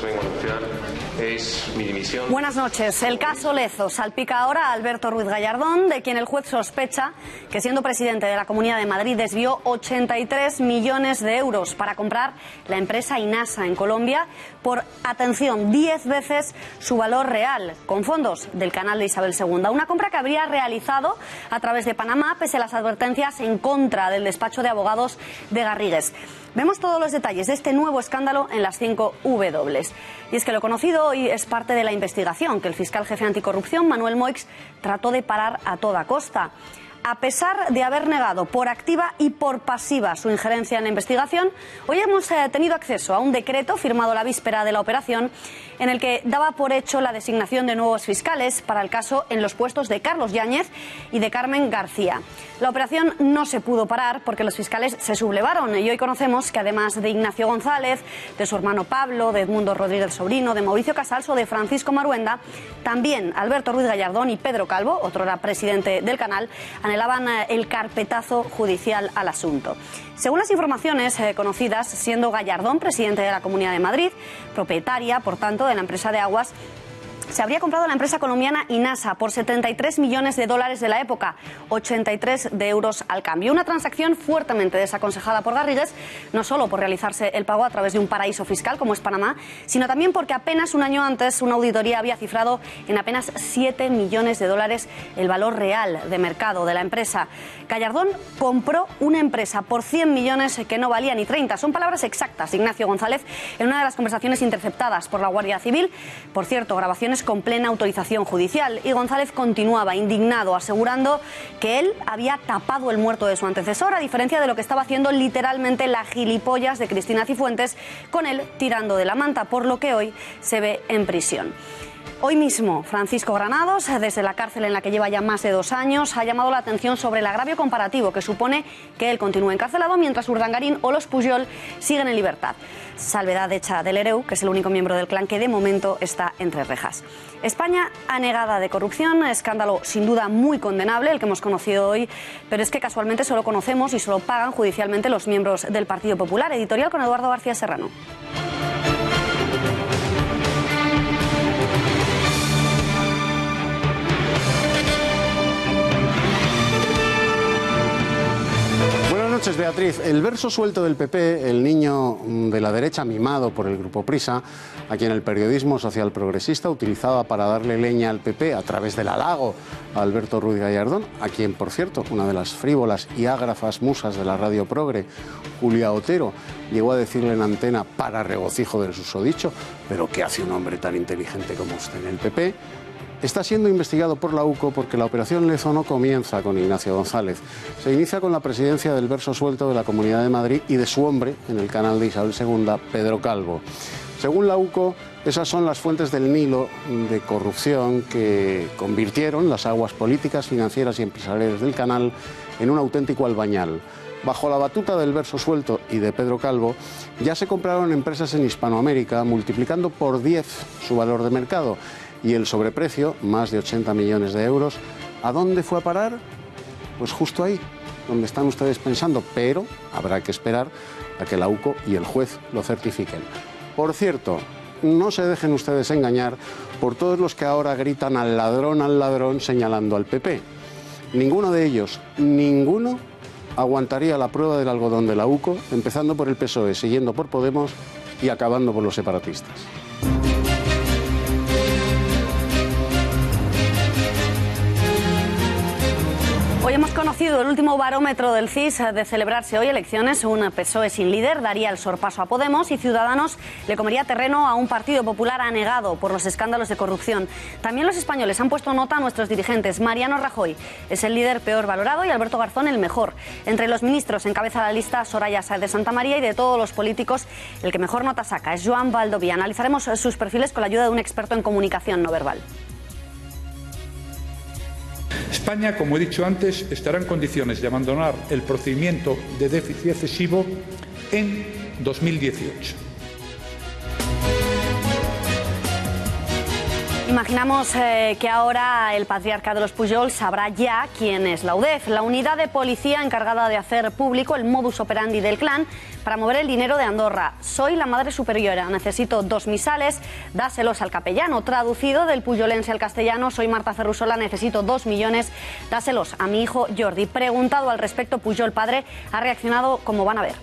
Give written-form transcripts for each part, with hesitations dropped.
vengo a anunciar es mi dimisión. Buenas noches. El caso Lezo salpica ahora a Alberto Ruiz Gallardón, de quien el juez sospecha que, siendo presidente de la Comunidad de Madrid, desvió 83 millones de euros para comprar la empresa Inasa en Colombia por, atención, 10 veces su valor real, con fondos del canal de Isabel II. Una compra que habría realizado a través de Panamá, pese a las advertencias en contra del despacho de abogados de Garrigues. Vemos todos los detalles de este nuevo escándalo en las 5 W. Y es que lo conocido hoy es parte de la investigación que el fiscal jefe anticorrupción, Manuel Moix, trató de parar a toda costa. A pesar de haber negado por activa y por pasiva su injerencia en la investigación, hoy hemos tenido acceso a un decreto firmado la víspera de la operación en el que daba por hecho la designación de nuevos fiscales para el caso en los puestos de Carlos Yáñez y de Carmen García. La operación no se pudo parar porque los fiscales se sublevaron y hoy conocemos que, además de Ignacio González, de su hermano Pablo, de Edmundo Rodríguez Sobrino, de Mauricio Casals o de Francisco Maruenda, también Alberto Ruiz Gallardón y Pedro Calvo, otrora presidente del canal, anhelaban el carpetazo judicial al asunto. Según las informaciones conocidas, siendo Gallardón presidente de la Comunidad de Madrid, propietaria, por tanto, de la empresa de aguas, se habría comprado la empresa colombiana Inasa por 73 millones de dólares de la época, 83 de euros al cambio. Una transacción fuertemente desaconsejada por Garrigues, no solo por realizarse el pago a través de un paraíso fiscal como es Panamá, sino también porque apenas un año antes una auditoría había cifrado en apenas 7 millones de dólares el valor real de mercado de la empresa. Gallardón compró una empresa por 100 millones que no valía ni 30. Son palabras exactas de Ignacio González en una de las conversaciones interceptadas por la Guardia Civil. Por cierto, grabaciones con plena autorización judicial, y González continuaba indignado, asegurando que él había tapado el muerto de su antecesor, a diferencia de lo que estaba haciendo literalmente la gilipollas de Cristina Cifuentes, con él tirando de la manta, por lo que hoy se ve en prisión. Hoy mismo, Francisco Granados, desde la cárcel en la que lleva ya más de 2 años, ha llamado la atención sobre el agravio comparativo que supone que él continúe encarcelado mientras Urdangarín o los Pujol siguen en libertad. Salvedad hecha del Hereu, que es el único miembro del clan que de momento está entre rejas. España anegada de corrupción, escándalo sin duda muy condenable el que hemos conocido hoy, pero es que casualmente solo conocemos y solo pagan judicialmente los miembros del Partido Popular. Editorial con Eduardo García Serrano. Buenas noches, Beatriz. El verso suelto del PP, el niño de la derecha mimado por el Grupo Prisa, a quien el periodismo social progresista utilizaba para darle leña al PP a través del halago a Alberto Ruiz Gallardón, a quien, por cierto, una de las frívolas y ágrafas musas de la radio progre, Julia Otero, llegó a decirle en antena, para regocijo del susodicho: ¿pero qué hace un hombre tan inteligente como usted en el PP? Está siendo investigado por la UCO porque la operación Lezo no comienza con Ignacio González. Se inicia con la presidencia del verso suelto de la Comunidad de Madrid y de su hombre, en el canal de Isabel II, Pedro Calvo. Según la UCO, esas son las fuentes del Nilo de corrupción que convirtieron las aguas políticas, financieras y empresariales del canal en un auténtico albañal. Bajo la batuta del verso suelto y de Pedro Calvo, ya se compraron empresas en Hispanoamérica, multiplicando por 10 su valor de mercado. Y el sobreprecio, más de 80 millones de euros, ¿a dónde fue a parar? Pues justo ahí, donde están ustedes pensando, pero habrá que esperar a que la UCO y el juez lo certifiquen. Por cierto, no se dejen ustedes engañar por todos los que ahora gritan al ladrón, señalando al PP. Ninguno de ellos, ninguno, aguantaría la prueba del algodón de la UCO, empezando por el PSOE, siguiendo por Podemos y acabando por los separatistas. Hoy hemos conocido el último barómetro del CIS. De celebrarse hoy elecciones, un PSOE sin líder daría el sorpaso a Podemos y Ciudadanos le comería terreno a un Partido Popular anegado por los escándalos de corrupción. También los españoles han puesto nota a nuestros dirigentes. Mariano Rajoy es el líder peor valorado y Alberto Garzón el mejor. Entre los ministros encabeza la lista Soraya Sáez de Santamaría, y de todos los políticos el que mejor nota saca es Joan Baldoví. Analizaremos sus perfiles con la ayuda de un experto en comunicación no verbal. España, como he dicho antes, estará en condiciones de abandonar el procedimiento de déficit excesivo en 2018. Imaginamos que ahora el patriarca de los Pujol sabrá ya quién es la UDEF, la unidad de policía encargada de hacer público el modus operandi del clan para mover el dinero de Andorra. Soy la madre superiora, necesito 2 misales, dáselos al capellano. Traducido del pujolense al castellano, soy Marta Ferrusola, necesito 2 millones, dáselos a mi hijo Jordi. Preguntado al respecto, Pujol padre ha reaccionado como van a ver.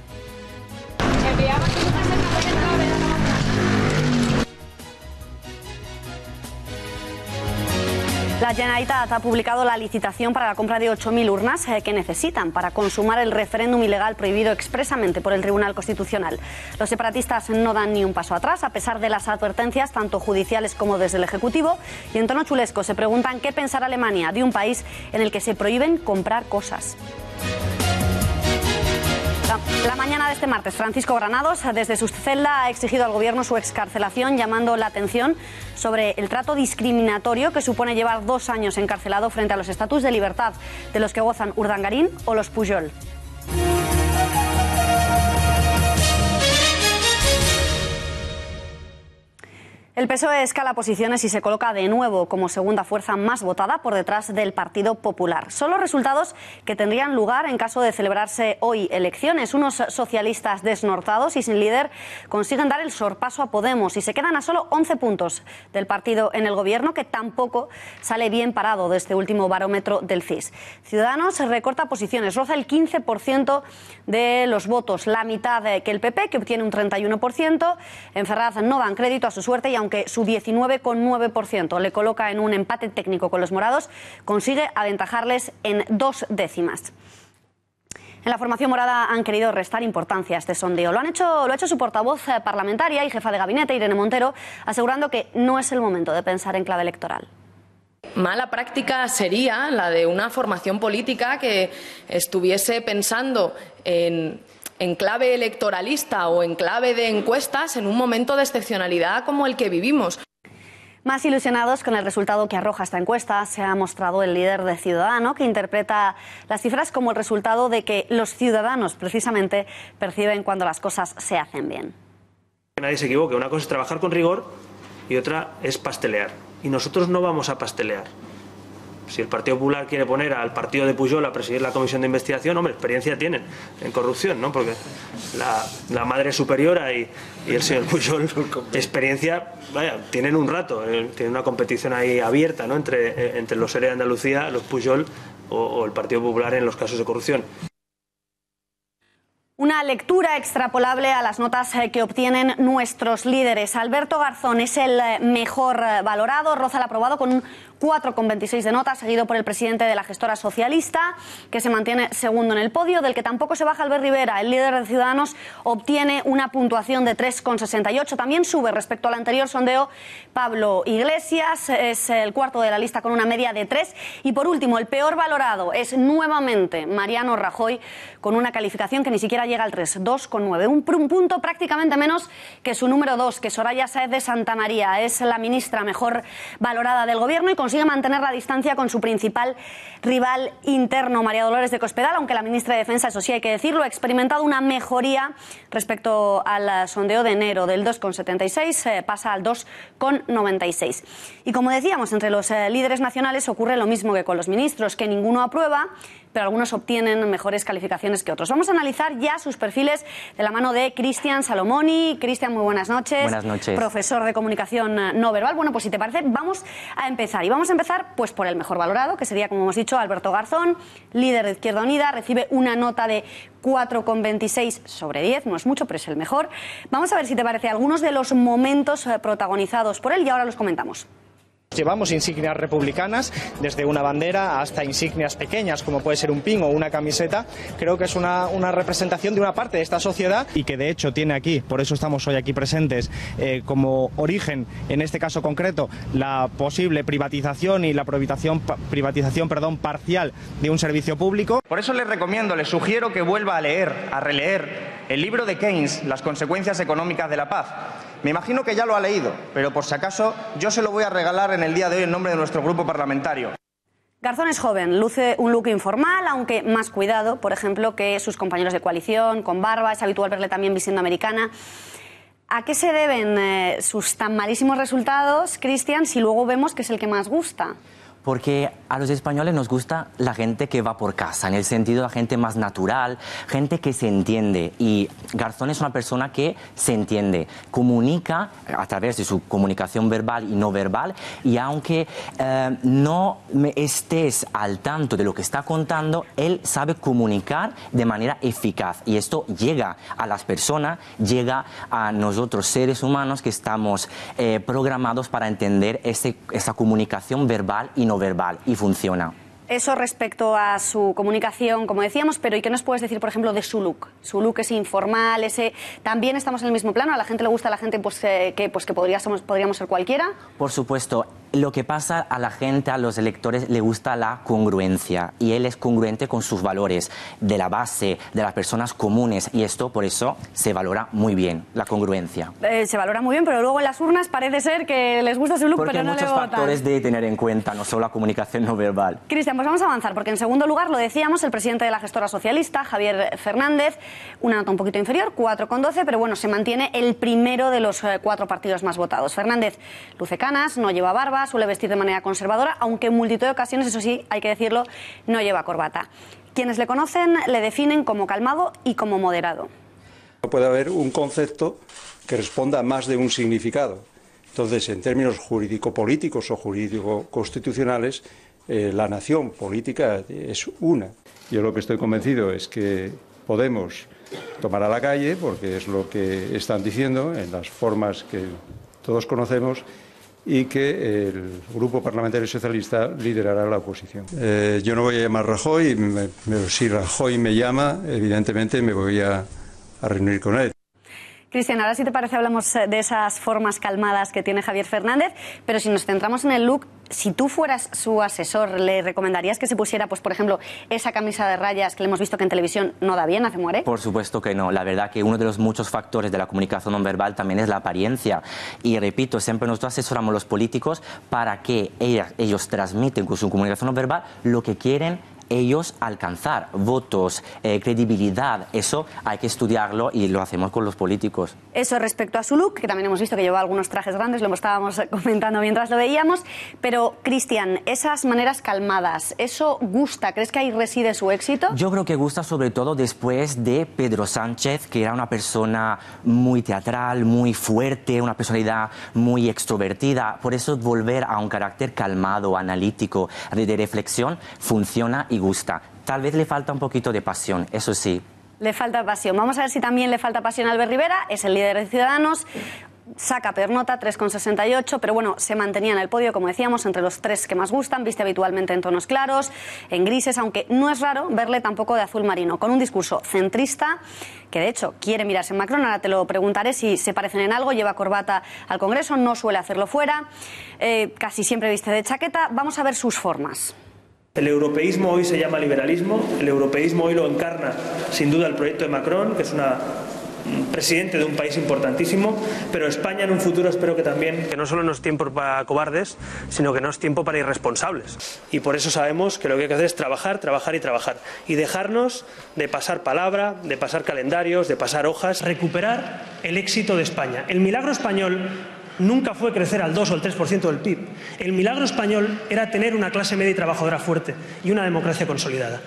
La Generalitat ha publicado la licitación para la compra de 8.000 urnas que necesitan para consumar el referéndum ilegal prohibido expresamente por el Tribunal Constitucional. Los separatistas no dan ni un paso atrás, a pesar de las advertencias, tanto judiciales como desde el Ejecutivo. Y en tono chulesco se preguntan qué pensará Alemania de un país en el que se prohíben comprar cosas. La mañana de este martes, Francisco Granados, desde su celda, ha exigido al Gobierno su excarcelación, llamando la atención sobre el trato discriminatorio que supone llevar 2 años encarcelado frente a los estatutos de libertad de los que gozan Urdangarín o los Pujol. El PSOE escala posiciones y se coloca de nuevo como segunda fuerza más votada por detrás del Partido Popular. Son los resultados que tendrían lugar en caso de celebrarse hoy elecciones. Unos socialistas desnortados y sin líder consiguen dar el sorpaso a Podemos y se quedan a solo 11 puntos del partido en el gobierno, que tampoco sale bien parado de este último barómetro del CIS. Ciudadanos recorta posiciones, roza el 15% de los votos, la mitad que el PP, que obtiene un 31%. En Ferraz no dan crédito a su suerte y aunque su 19,9% le coloca en un empate técnico con los morados, consigue aventajarles en 2 décimas. En la formación morada han querido restar importancia a este sondeo. Lo ha hecho su portavoz parlamentaria y jefa de gabinete, Irene Montero, asegurando que no es el momento de pensar en clave electoral. Mala práctica sería la de una formación política que estuviese pensando en clave electoralista o en clave de encuestas en un momento de excepcionalidad como el que vivimos. Más ilusionados con el resultado que arroja esta encuesta se ha mostrado el líder de Ciudadanos, que interpreta las cifras como el resultado de que los ciudadanos precisamente perciben cuando las cosas se hacen bien. Que nadie se equivoque, una cosa es trabajar con rigor y otra es pastelear. Y nosotros no vamos a pastelear. Si el Partido Popular quiere poner al partido de Pujol a presidir la comisión de investigación, hombre, experiencia tienen en corrupción, ¿no? Porque la madre superiora y el señor Pujol, experiencia, vaya, tienen un rato, tienen una competición ahí abierta, ¿no? Entre los seres de Andalucía, los Pujol o el Partido Popular en los casos de corrupción. Una lectura extrapolable a las notas que obtienen nuestros líderes. Alberto Garzón es el mejor valorado, roza el aprobado con un 4,26 de nota, seguido por el presidente de la gestora socialista, que se mantiene segundo en el podio, del que tampoco se baja Albert Rivera. El líder de Ciudadanos obtiene una puntuación de 3,68. También sube respecto al anterior sondeo Pablo Iglesias, es el cuarto de la lista con una media de 3. Y por último, el peor valorado es nuevamente Mariano Rajoy, con una calificación que ni siquiera llega al 3, 2,9. Un punto prácticamente menos que su número 2, que Soraya Sáez de Santamaría. Es la ministra mejor valorada del gobierno y consigue mantener la distancia con su principal rival interno, María Dolores de Cospedal, aunque la ministra de Defensa, eso sí hay que decirlo, ha experimentado una mejoría respecto al sondeo de enero. Del 2,76 pasa al 2,96. Y como decíamos, entre los líderes nacionales ocurre lo mismo que con los ministros, que ninguno aprueba, pero algunos obtienen mejores calificaciones que otros. Vamos a analizar ya sus perfiles de la mano de Cristian Salomoni. Cristian, muy buenas noches. Buenas noches. Profesor de comunicación no verbal. Bueno, pues si te parece, vamos a empezar. Y vamos a empezar pues por el mejor valorado, que sería, como hemos dicho, Alberto Garzón, líder de Izquierda Unida, recibe una nota de 4,26 sobre 10, no es mucho, pero es el mejor. Vamos a ver si te parece algunos de los momentos protagonizados por él y ahora los comentamos. Llevamos insignias republicanas, desde una bandera hasta insignias pequeñas, como puede ser un pin o una camiseta. Creo que es una representación de una parte de esta sociedad y que de hecho tiene aquí, por eso estamos hoy aquí presentes, como origen, en este caso concreto, la posible privatización y la privatización parcial de un servicio público. Por eso les recomiendo, les sugiero que vuelva a leer, a releer el libro de Keynes, Las consecuencias económicas de la paz. Me imagino que ya lo ha leído, pero por si acaso yo se lo voy a regalar en el día de hoy en nombre de nuestro grupo parlamentario. Garzón es joven, luce un look informal, aunque más cuidado, por ejemplo, que sus compañeros de coalición, con barba. Es habitual verle también vistiendo americana. ¿A qué se deben sus tan malísimos resultados, Cristian, si luego vemos que es el que más gusta? Porque a los españoles nos gusta la gente que va por casa, en el sentido de la gente más natural, gente que se entiende. Y Garzón es una persona que se entiende, comunica a través de su comunicación verbal y no verbal, y aunque no estés al tanto de lo que está contando, él sabe comunicar de manera eficaz. Y esto llega a las personas, llega a nosotros seres humanos que estamos programados para entender esa comunicación verbal y no verbal, y funciona. Eso respecto a su comunicación, como decíamos, pero ¿y qué nos puedes decir, por ejemplo, de su look? Su look es informal, también estamos en el mismo plano, a la gente le gusta, a la gente que podríamos ser cualquiera. Por supuesto, lo que pasa a la gente, a los electores, le gusta la congruencia, y él es congruente con sus valores, de la base, de las personas comunes, y esto por eso se valora muy bien, la congruencia. Se valora muy bien, pero luego en las urnas parece ser que les gusta su look, porque pero no le votan. Porque hay muchos factores de tener en cuenta, no solo la comunicación no verbal. Cristian, pues vamos a avanzar, porque en segundo lugar, lo decíamos, el presidente de la gestora socialista, Javier Fernández, una nota un poquito inferior, 4,12, pero bueno, se mantiene el primero de los 4 partidos más votados. Fernández luce canas, no lleva barba, suele vestir de manera conservadora, aunque en multitud de ocasiones, eso sí, hay que decirlo, no lleva corbata. Quienes le conocen le definen como calmado y como moderado. No puede haber un concepto que responda a más de un significado. Entonces, en términos jurídico-políticos o jurídico-constitucionales, la nación política es una. Yo lo que estoy convencido es que Podemos tomar a la calle, porque es lo que están diciendo en las formas que todos conocemos, y que el Grupo Parlamentario Socialista liderará la oposición. Yo no voy a llamar a Rajoy, si Rajoy me llama, evidentemente me voy a reunir con él. Cristian, ahora si te parece hablamos de esas formas calmadas que tiene Javier Fernández, pero si nos centramos en el look, si tú fueras su asesor, ¿le recomendarías que se pusiera, pues por ejemplo, esa camisa de rayas que le hemos visto que en televisión no da bien, hace muere? Por supuesto que no. La verdad que uno de los muchos factores de la comunicación no verbal también es la apariencia. Y repito, siempre nosotros asesoramos a los políticos para que ellos transmiten con su comunicación no verbal lo que quieren ellos alcanzar, votos, credibilidad. Eso hay que estudiarlo y lo hacemos con los políticos. Eso respecto a su look, que también hemos visto que lleva algunos trajes grandes, lo estábamos comentando mientras lo veíamos, pero Cristian, esas maneras calmadas, ¿eso gusta? ¿Crees que ahí reside su éxito? Yo creo que gusta sobre todo después de Pedro Sánchez, que era una persona muy teatral, muy fuerte, una personalidad muy extrovertida. Por eso volver a un carácter calmado, analítico, de reflexión, funciona y gusta. Tal vez le falta un poquito de pasión, eso sí. Le falta pasión. Vamos a ver si también le falta pasión a Albert Rivera. Es el líder de Ciudadanos. Saca peor nota, 3,68, pero bueno, se mantenía en el podio, como decíamos, entre los 3 que más gustan. Viste habitualmente en tonos claros, en grises, aunque no es raro verle tampoco de azul marino, con un discurso centrista, que de hecho quiere mirarse en Macron. Ahora te lo preguntaré si se parecen en algo. Lleva corbata al Congreso, no suele hacerlo fuera, casi siempre viste de chaqueta. Vamos a ver sus formas. El europeísmo hoy se llama liberalismo, el europeísmo hoy lo encarna sin duda el proyecto de Macron, que es un presidente de un país importantísimo, pero España en un futuro espero que también, que no solo no es tiempo para cobardes, sino que no es tiempo para irresponsables. Y por eso sabemos que lo que hay que hacer es trabajar, trabajar y trabajar. Y dejarnos de pasar palabra, de pasar calendarios, de pasar hojas, recuperar el éxito de España. El milagro español nunca fue crecer al 2 o el 3% del PIB. El milagro español era tener una clase media y trabajadora fuerte y una democracia consolidada.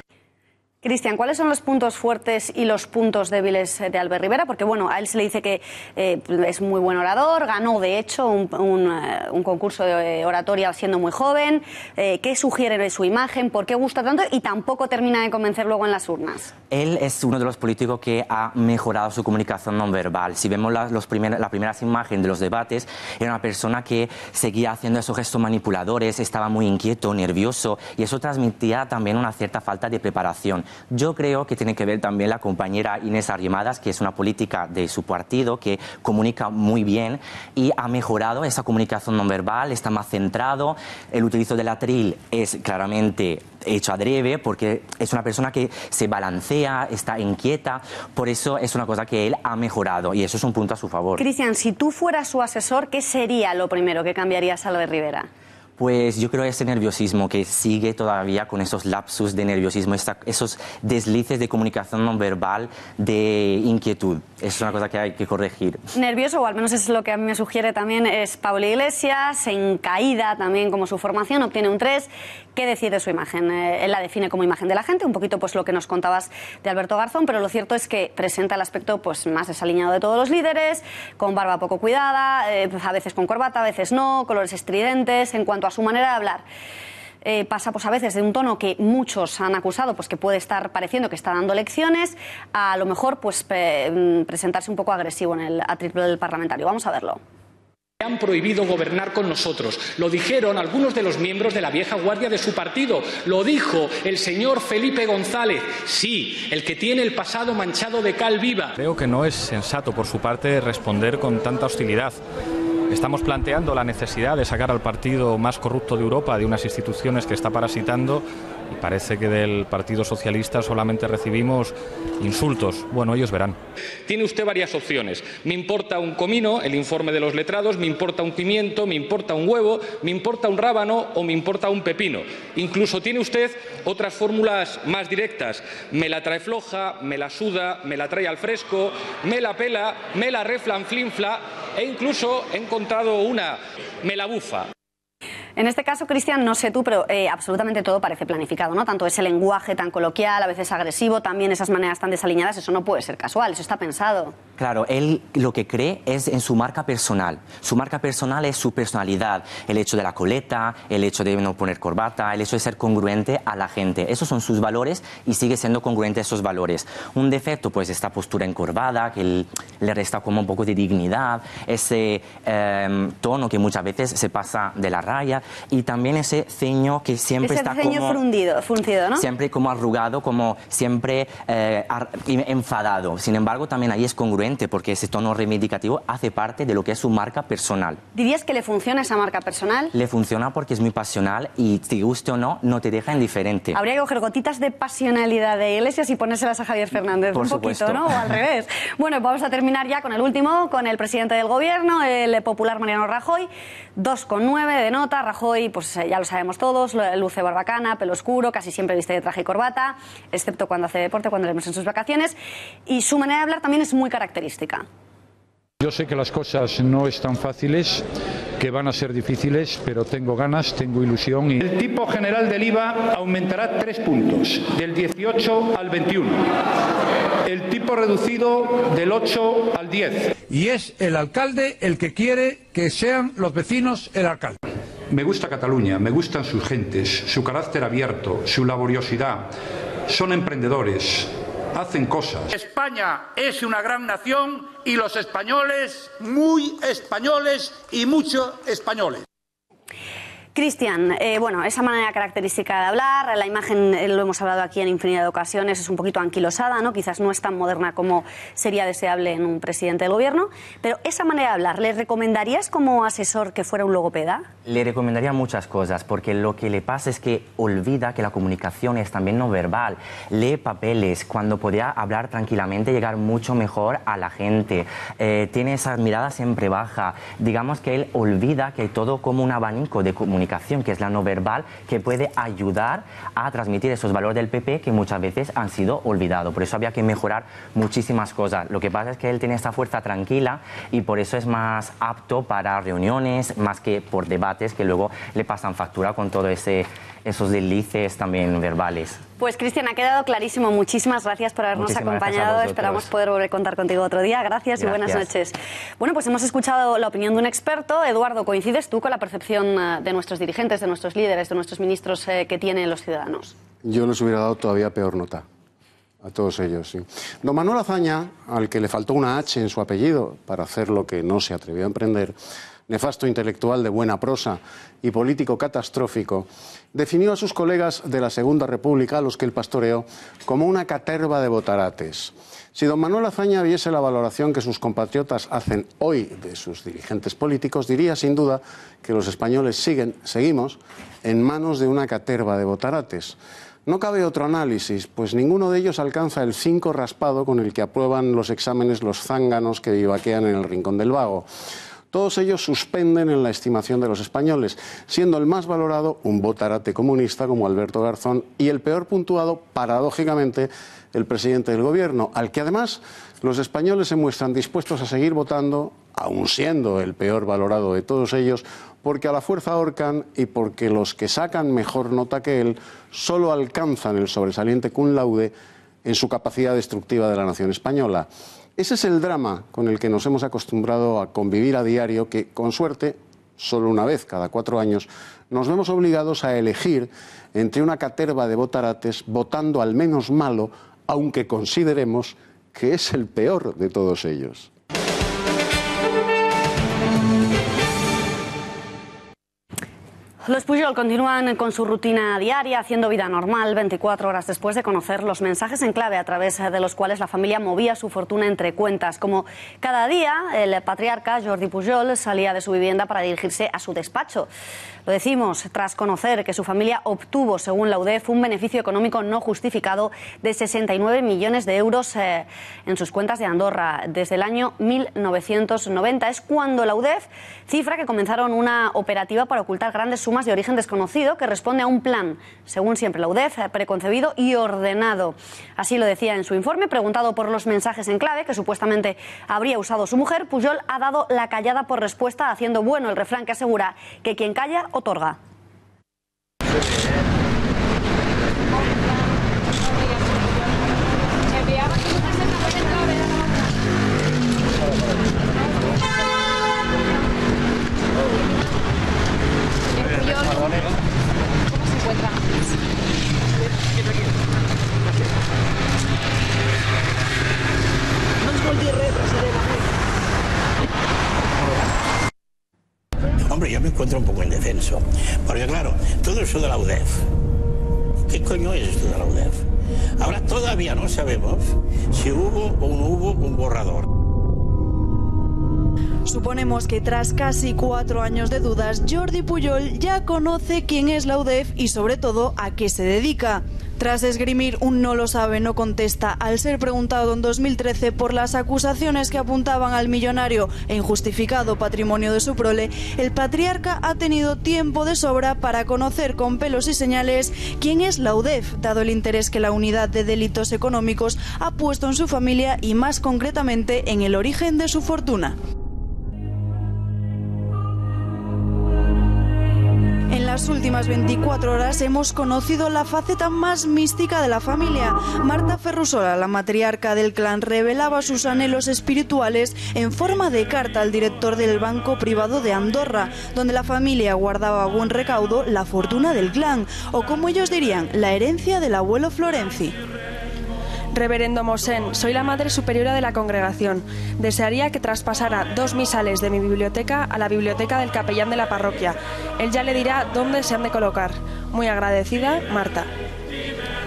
Cristian, ¿cuáles son los puntos fuertes y los puntos débiles de Albert Rivera? Porque bueno, a él se le dice que es muy buen orador, ganó de hecho un concurso de oratoria siendo muy joven. ¿Qué sugiere de su imagen? ¿Por qué gusta tanto? Y tampoco termina de convencer luego en las urnas. Él es uno de los políticos que ha mejorado su comunicación no verbal. Si vemos las primeras imágenes de los debates, era una persona que seguía haciendo esos gestos manipuladores, estaba muy inquieto, nervioso, y eso transmitía también una cierta falta de preparación. Yo creo que tiene que ver también la compañera Inés Arrimadas, que es una política de su partido, que comunica muy bien y ha mejorado esa comunicación no verbal, está más centrado. El utilizo del atril es claramente hecho adrede, porque es una persona que se balancea, está inquieta, por eso es una cosa que él ha mejorado y eso es un punto a su favor. Cristian, si tú fueras su asesor, ¿qué sería lo primero que cambiarías a Albert Rivera? Pues yo creo ese nerviosismo que sigue todavía con esos lapsus de nerviosismo, esos deslices de comunicación no verbal, de inquietud. Es una cosa que hay que corregir. Nervioso, o al menos es lo que a mí me sugiere también, es Pablo Iglesias, en caída también como su formación, obtiene un 3. ¿Qué decir de su imagen? Él la define como imagen de la gente, un poquito pues lo que nos contabas de Alberto Garzón, pero lo cierto es que presenta el aspecto pues más desaliñado de todos los líderes, con barba poco cuidada, a veces con corbata, a veces no, colores estridentes. En cuanto a su manera de hablar, pasa pues a veces de un tono que muchos han acusado pues que puede estar pareciendo que está dando lecciones, a lo mejor pues presentarse un poco agresivo en el atril del parlamentario. Vamos a verlo. Han prohibido gobernar con nosotros. Lo dijeron algunos de los miembros de la vieja guardia de su partido. Lo dijo el señor Felipe González. Sí, el que tiene el pasado manchado de cal viva. Creo que no es sensato por su parte responder con tanta hostilidad. Estamos planteando la necesidad de sacar al partido más corrupto de Europa de unas instituciones que está parasitando y parece que del Partido Socialista solamente recibimos insultos. Bueno, ellos verán. Tiene usted varias opciones. Me importa un comino, el informe de los letrados, me importa un pimiento, me importa un huevo, me importa un rábano o me importa un pepino. Incluso tiene usted otras fórmulas más directas. Me la trae floja, me la suda, me la trae al fresco, me la pela, me la reflanflinfla e incluso he encontrado una, me la bufa. En este caso, Cristian, no sé tú, pero absolutamente todo parece planificado, ¿no? Tanto ese lenguaje tan coloquial, a veces agresivo, también esas maneras tan desaliñadas, eso no puede ser casual, eso está pensado. Claro, él lo que cree es en su marca personal. Su marca personal es su personalidad, el hecho de la coleta, el hecho de no poner corbata, el hecho de ser congruente a la gente. Esos son sus valores y sigue siendo congruente a esos valores. Un defecto, pues esta postura encorvada, que le resta como un poco de dignidad, ese tono que muchas veces se pasa de la raya. Y también ese ceño que siempre está como... Ese ceño fruncido, ¿no? Siempre como arrugado, como siempre enfadado. Sin embargo, también ahí es congruente porque ese tono reivindicativo hace parte de lo que es su marca personal. ¿Dirías que le funciona esa marca personal? Le funciona porque es muy pasional y, te guste o no, no te deja indiferente. Habría que coger gotitas de pasionalidad de Iglesias y ponérselas a Javier Fernández. Por un supuesto. Poquito, ¿no? O al revés. Bueno, vamos a terminar ya con el último, con el presidente del Gobierno, el popular Mariano Rajoy. 2,9 de nota. Rajoy, pues ya lo sabemos todos, luce barbacana, pelo oscuro, casi siempre viste de traje y corbata, excepto cuando hace deporte, cuando le vemos en sus vacaciones. Y su manera de hablar también es muy característica. Yo sé que las cosas no están fáciles, que van a ser difíciles, pero tengo ganas, tengo ilusión. El tipo general del IVA aumentará 3 puntos, del 18 al 21. El tipo reducido del 8 al 10. Y es el alcalde el que quiere que sean los vecinos el alcalde. Me gusta Cataluña, me gustan sus gentes, su carácter abierto, su laboriosidad. Son emprendedores, hacen cosas. España es una gran nación y los españoles, muy españoles y muchos españoles. Cristian, bueno, esa manera característica de hablar, la imagen, lo hemos hablado aquí en infinidad de ocasiones, es un poquito anquilosada, ¿no? Quizás no es tan moderna como sería deseable en un presidente del gobierno, pero esa manera de hablar, ¿le recomendarías como asesor que fuera un logopeda? Le recomendaría muchas cosas, porque lo que le pasa es que olvida que la comunicación es también no verbal. Lee papeles, cuando podía hablar tranquilamente, llegar mucho mejor a la gente. Tiene esa mirada siempre baja. Digamos que él olvida que hay todo como un abanico de comunicación, que es la no verbal, que puede ayudar a transmitir esos valores del PP que muchas veces han sido olvidados. Por eso había que mejorar muchísimas cosas. Lo que pasa es que él tiene esta fuerza tranquila y por eso es más apto para reuniones, más que por debates que luego le pasan factura con todo esos deslices también verbales. Pues Cristian, ha quedado clarísimo. Muchísimas gracias por habernos acompañado. Esperamos poder volver a contar contigo otro día. Gracias y buenas noches. Bueno, pues hemos escuchado la opinión de un experto. Eduardo, ¿coincides tú con la percepción de nuestros dirigentes, de nuestros líderes, de nuestros ministros que tienen los ciudadanos? Yo les hubiera dado todavía peor nota. A todos ellos, sí. Don Manuel Azaña, al que le faltó una H en su apellido para hacer lo que no se atrevió a emprender, nefasto intelectual de buena prosa y político catastrófico, definió a sus colegas de la Segunda República, a los que él pastoreó, como una caterva de botarates. Si don Manuel Azaña viese la valoración que sus compatriotas hacen hoy de sus dirigentes políticos, diría sin duda que los españoles seguimos en manos de una caterva de botarates. No cabe otro análisis, pues ninguno de ellos alcanza el 5 raspado con el que aprueban los exámenes los zánganos que vivaquean en el rincón del vago. Todos ellos suspenden en la estimación de los españoles, siendo el más valorado un botarate comunista como Alberto Garzón y el peor puntuado, paradójicamente, el presidente del Gobierno, al que además los españoles se muestran dispuestos a seguir votando, aun siendo el peor valorado de todos ellos, porque a la fuerza ahorcan y porque los que sacan mejor nota que él solo alcanzan el sobresaliente cum laude en su capacidad destructiva de la nación española. Ese es el drama con el que nos hemos acostumbrado a convivir a diario, que, con suerte, solo una vez cada 4 años, nos vemos obligados a elegir entre una caterva de botarates votando al menos malo, aunque consideremos que es el peor de todos ellos. Los Pujol continúan con su rutina diaria, haciendo vida normal 24 horas después de conocer los mensajes en clave a través de los cuales la familia movía su fortuna entre cuentas. Como cada día, el patriarca Jordi Pujol salía de su vivienda para dirigirse a su despacho. Lo decimos tras conocer que su familia obtuvo, según la UDEF, un beneficio económico no justificado de 69 millones de euros en sus cuentas de Andorra. Desde el año 1990 es cuando la UDEF cifra que comenzaron una operativa para ocultar grandes sumas de origen desconocido que responde a un plan, según siempre la UDEF, preconcebido y ordenado. Así lo decía en su informe. Preguntado por los mensajes en clave que supuestamente habría usado su mujer, Pujol ha dado la callada por respuesta, haciendo bueno el refrán que asegura que quien calla otorga. Hombre, yo me encuentro un poco indefenso, porque claro, todo eso de la UDEF, ¿qué coño es esto de la UDEF? Ahora todavía no sabemos si hubo o no hubo un borrador. Suponemos que tras casi 4 años de dudas, Jordi Pujol ya conoce quién es la UDEF y sobre todo a qué se dedica. Tras esgrimir un no lo sabe, no contesta al ser preguntado en 2013 por las acusaciones que apuntaban al millonario e injustificado patrimonio de su prole, el patriarca ha tenido tiempo de sobra para conocer con pelos y señales quién es la UDEF, dado el interés que la Unidad de Delitos Económicos ha puesto en su familia y más concretamente en el origen de su fortuna. En las últimas 24 horas hemos conocido la faceta más mística de la familia. Marta Ferrusola, la matriarca del clan, revelaba sus anhelos espirituales en forma de carta al director del Banco Privado de Andorra, donde la familia guardaba a buen recaudo la fortuna del clan, o como ellos dirían, la herencia del abuelo Florenzi. Reverendo Mosén, soy la Madre Superiora de la Congregación. Desearía que traspasara 2 misales de mi biblioteca a la biblioteca del capellán de la parroquia. Él ya le dirá dónde se han de colocar. Muy agradecida, Marta.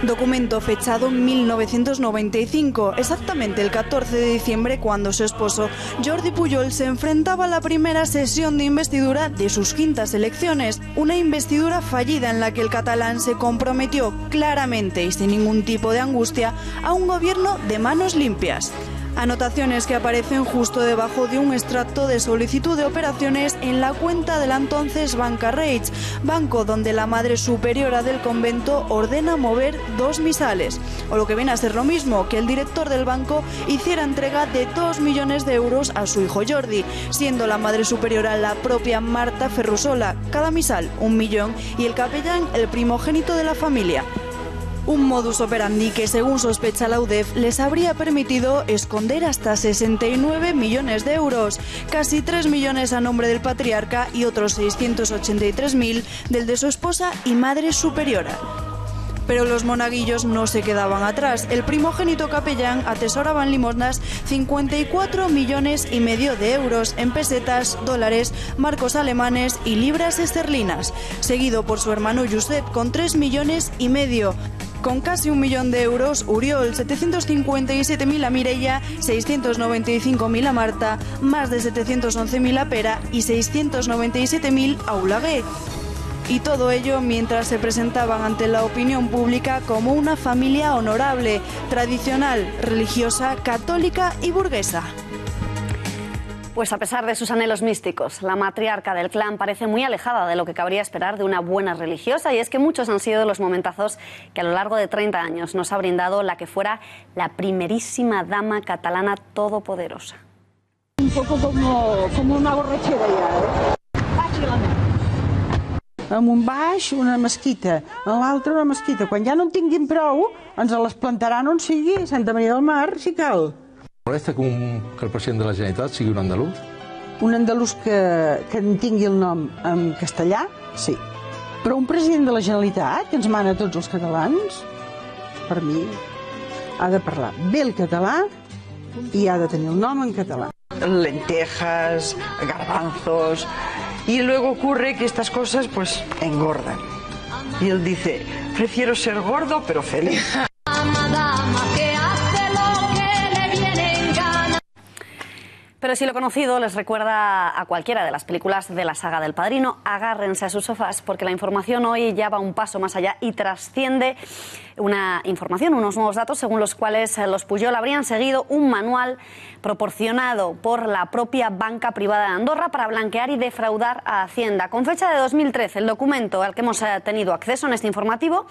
Documento fechado en 1995, exactamente el 14 de diciembre, cuando su esposo Jordi Pujol se enfrentaba a la primera sesión de investidura de sus 5º elecciones, una investidura fallida en la que el catalán se comprometió claramente y sin ningún tipo de angustia a un gobierno de manos limpias. Anotaciones que aparecen justo debajo de un extracto de solicitud de operaciones en la cuenta de la entonces Banca Reig, banco donde la Madre Superiora del convento ordena mover 2 misales, o lo que viene a ser lo mismo, que el director del banco hiciera entrega de 2 millones de euros a su hijo Jordi, siendo la Madre Superiora la propia Marta Ferrusola, cada misal 1 millón y el capellán el primogénito de la familia. Un modus operandi que, según sospecha la UDEF, les habría permitido esconder hasta 69 millones de euros, casi 3 millones a nombre del patriarca y otros 683.000 del de su esposa y Madre Superiora. Pero los monaguillos no se quedaban atrás. El primogénito capellán atesoraba en limosnas 54,5 millones de euros en pesetas, dólares, marcos alemanes y libras esterlinas, seguido por su hermano Josep con 3,5 millones. Con casi 1 millón de euros, Uriol, 757.000 a Mireia, 695.000 a Marta, más de 711.000 a Pera y 697.000 a Ulagué. Y todo ello mientras se presentaban ante la opinión pública como una familia honorable, tradicional, religiosa, católica y burguesa. Pues a pesar de sus anhelos místicos, la matriarca del clan parece muy alejada de lo que cabría esperar de una buena religiosa, y es que muchos han sido los momentazos que a lo largo de 30 años nos ha brindado la que fuera la primerísima dama catalana todopoderosa. Un poco como una borratxera ja, amb un baix una mesquita, en l'altre una mesquita. Quan ja no en tinguin prou, ens les plantaran on sigui, a Santa Maria del Mar, si cal. Molesta que el president de la Generalitat sigui un andalús? Un andalús que en tingui el nom en castellà, sí. Però un president de la Generalitat, que ens mana a tots els catalans, per mi, ha de parlar bé el català y ha de tener el nom en catalán. Lentejas, garbanzos, y luego ocurre que estas cosas pues engordan. Y él dice, prefiero ser gordo pero feliz. Pero si lo conocido les recuerda a cualquiera de las películas de la saga del Padrino, agárrense a sus sofás porque la información hoy ya va un paso más allá y trasciende una información, unos nuevos datos según los cuales los Pujol habrían seguido un manual proporcionado por la propia banca privada de Andorra para blanquear y defraudar a Hacienda. Con fecha de 2013, el documento al que hemos tenido acceso en este informativo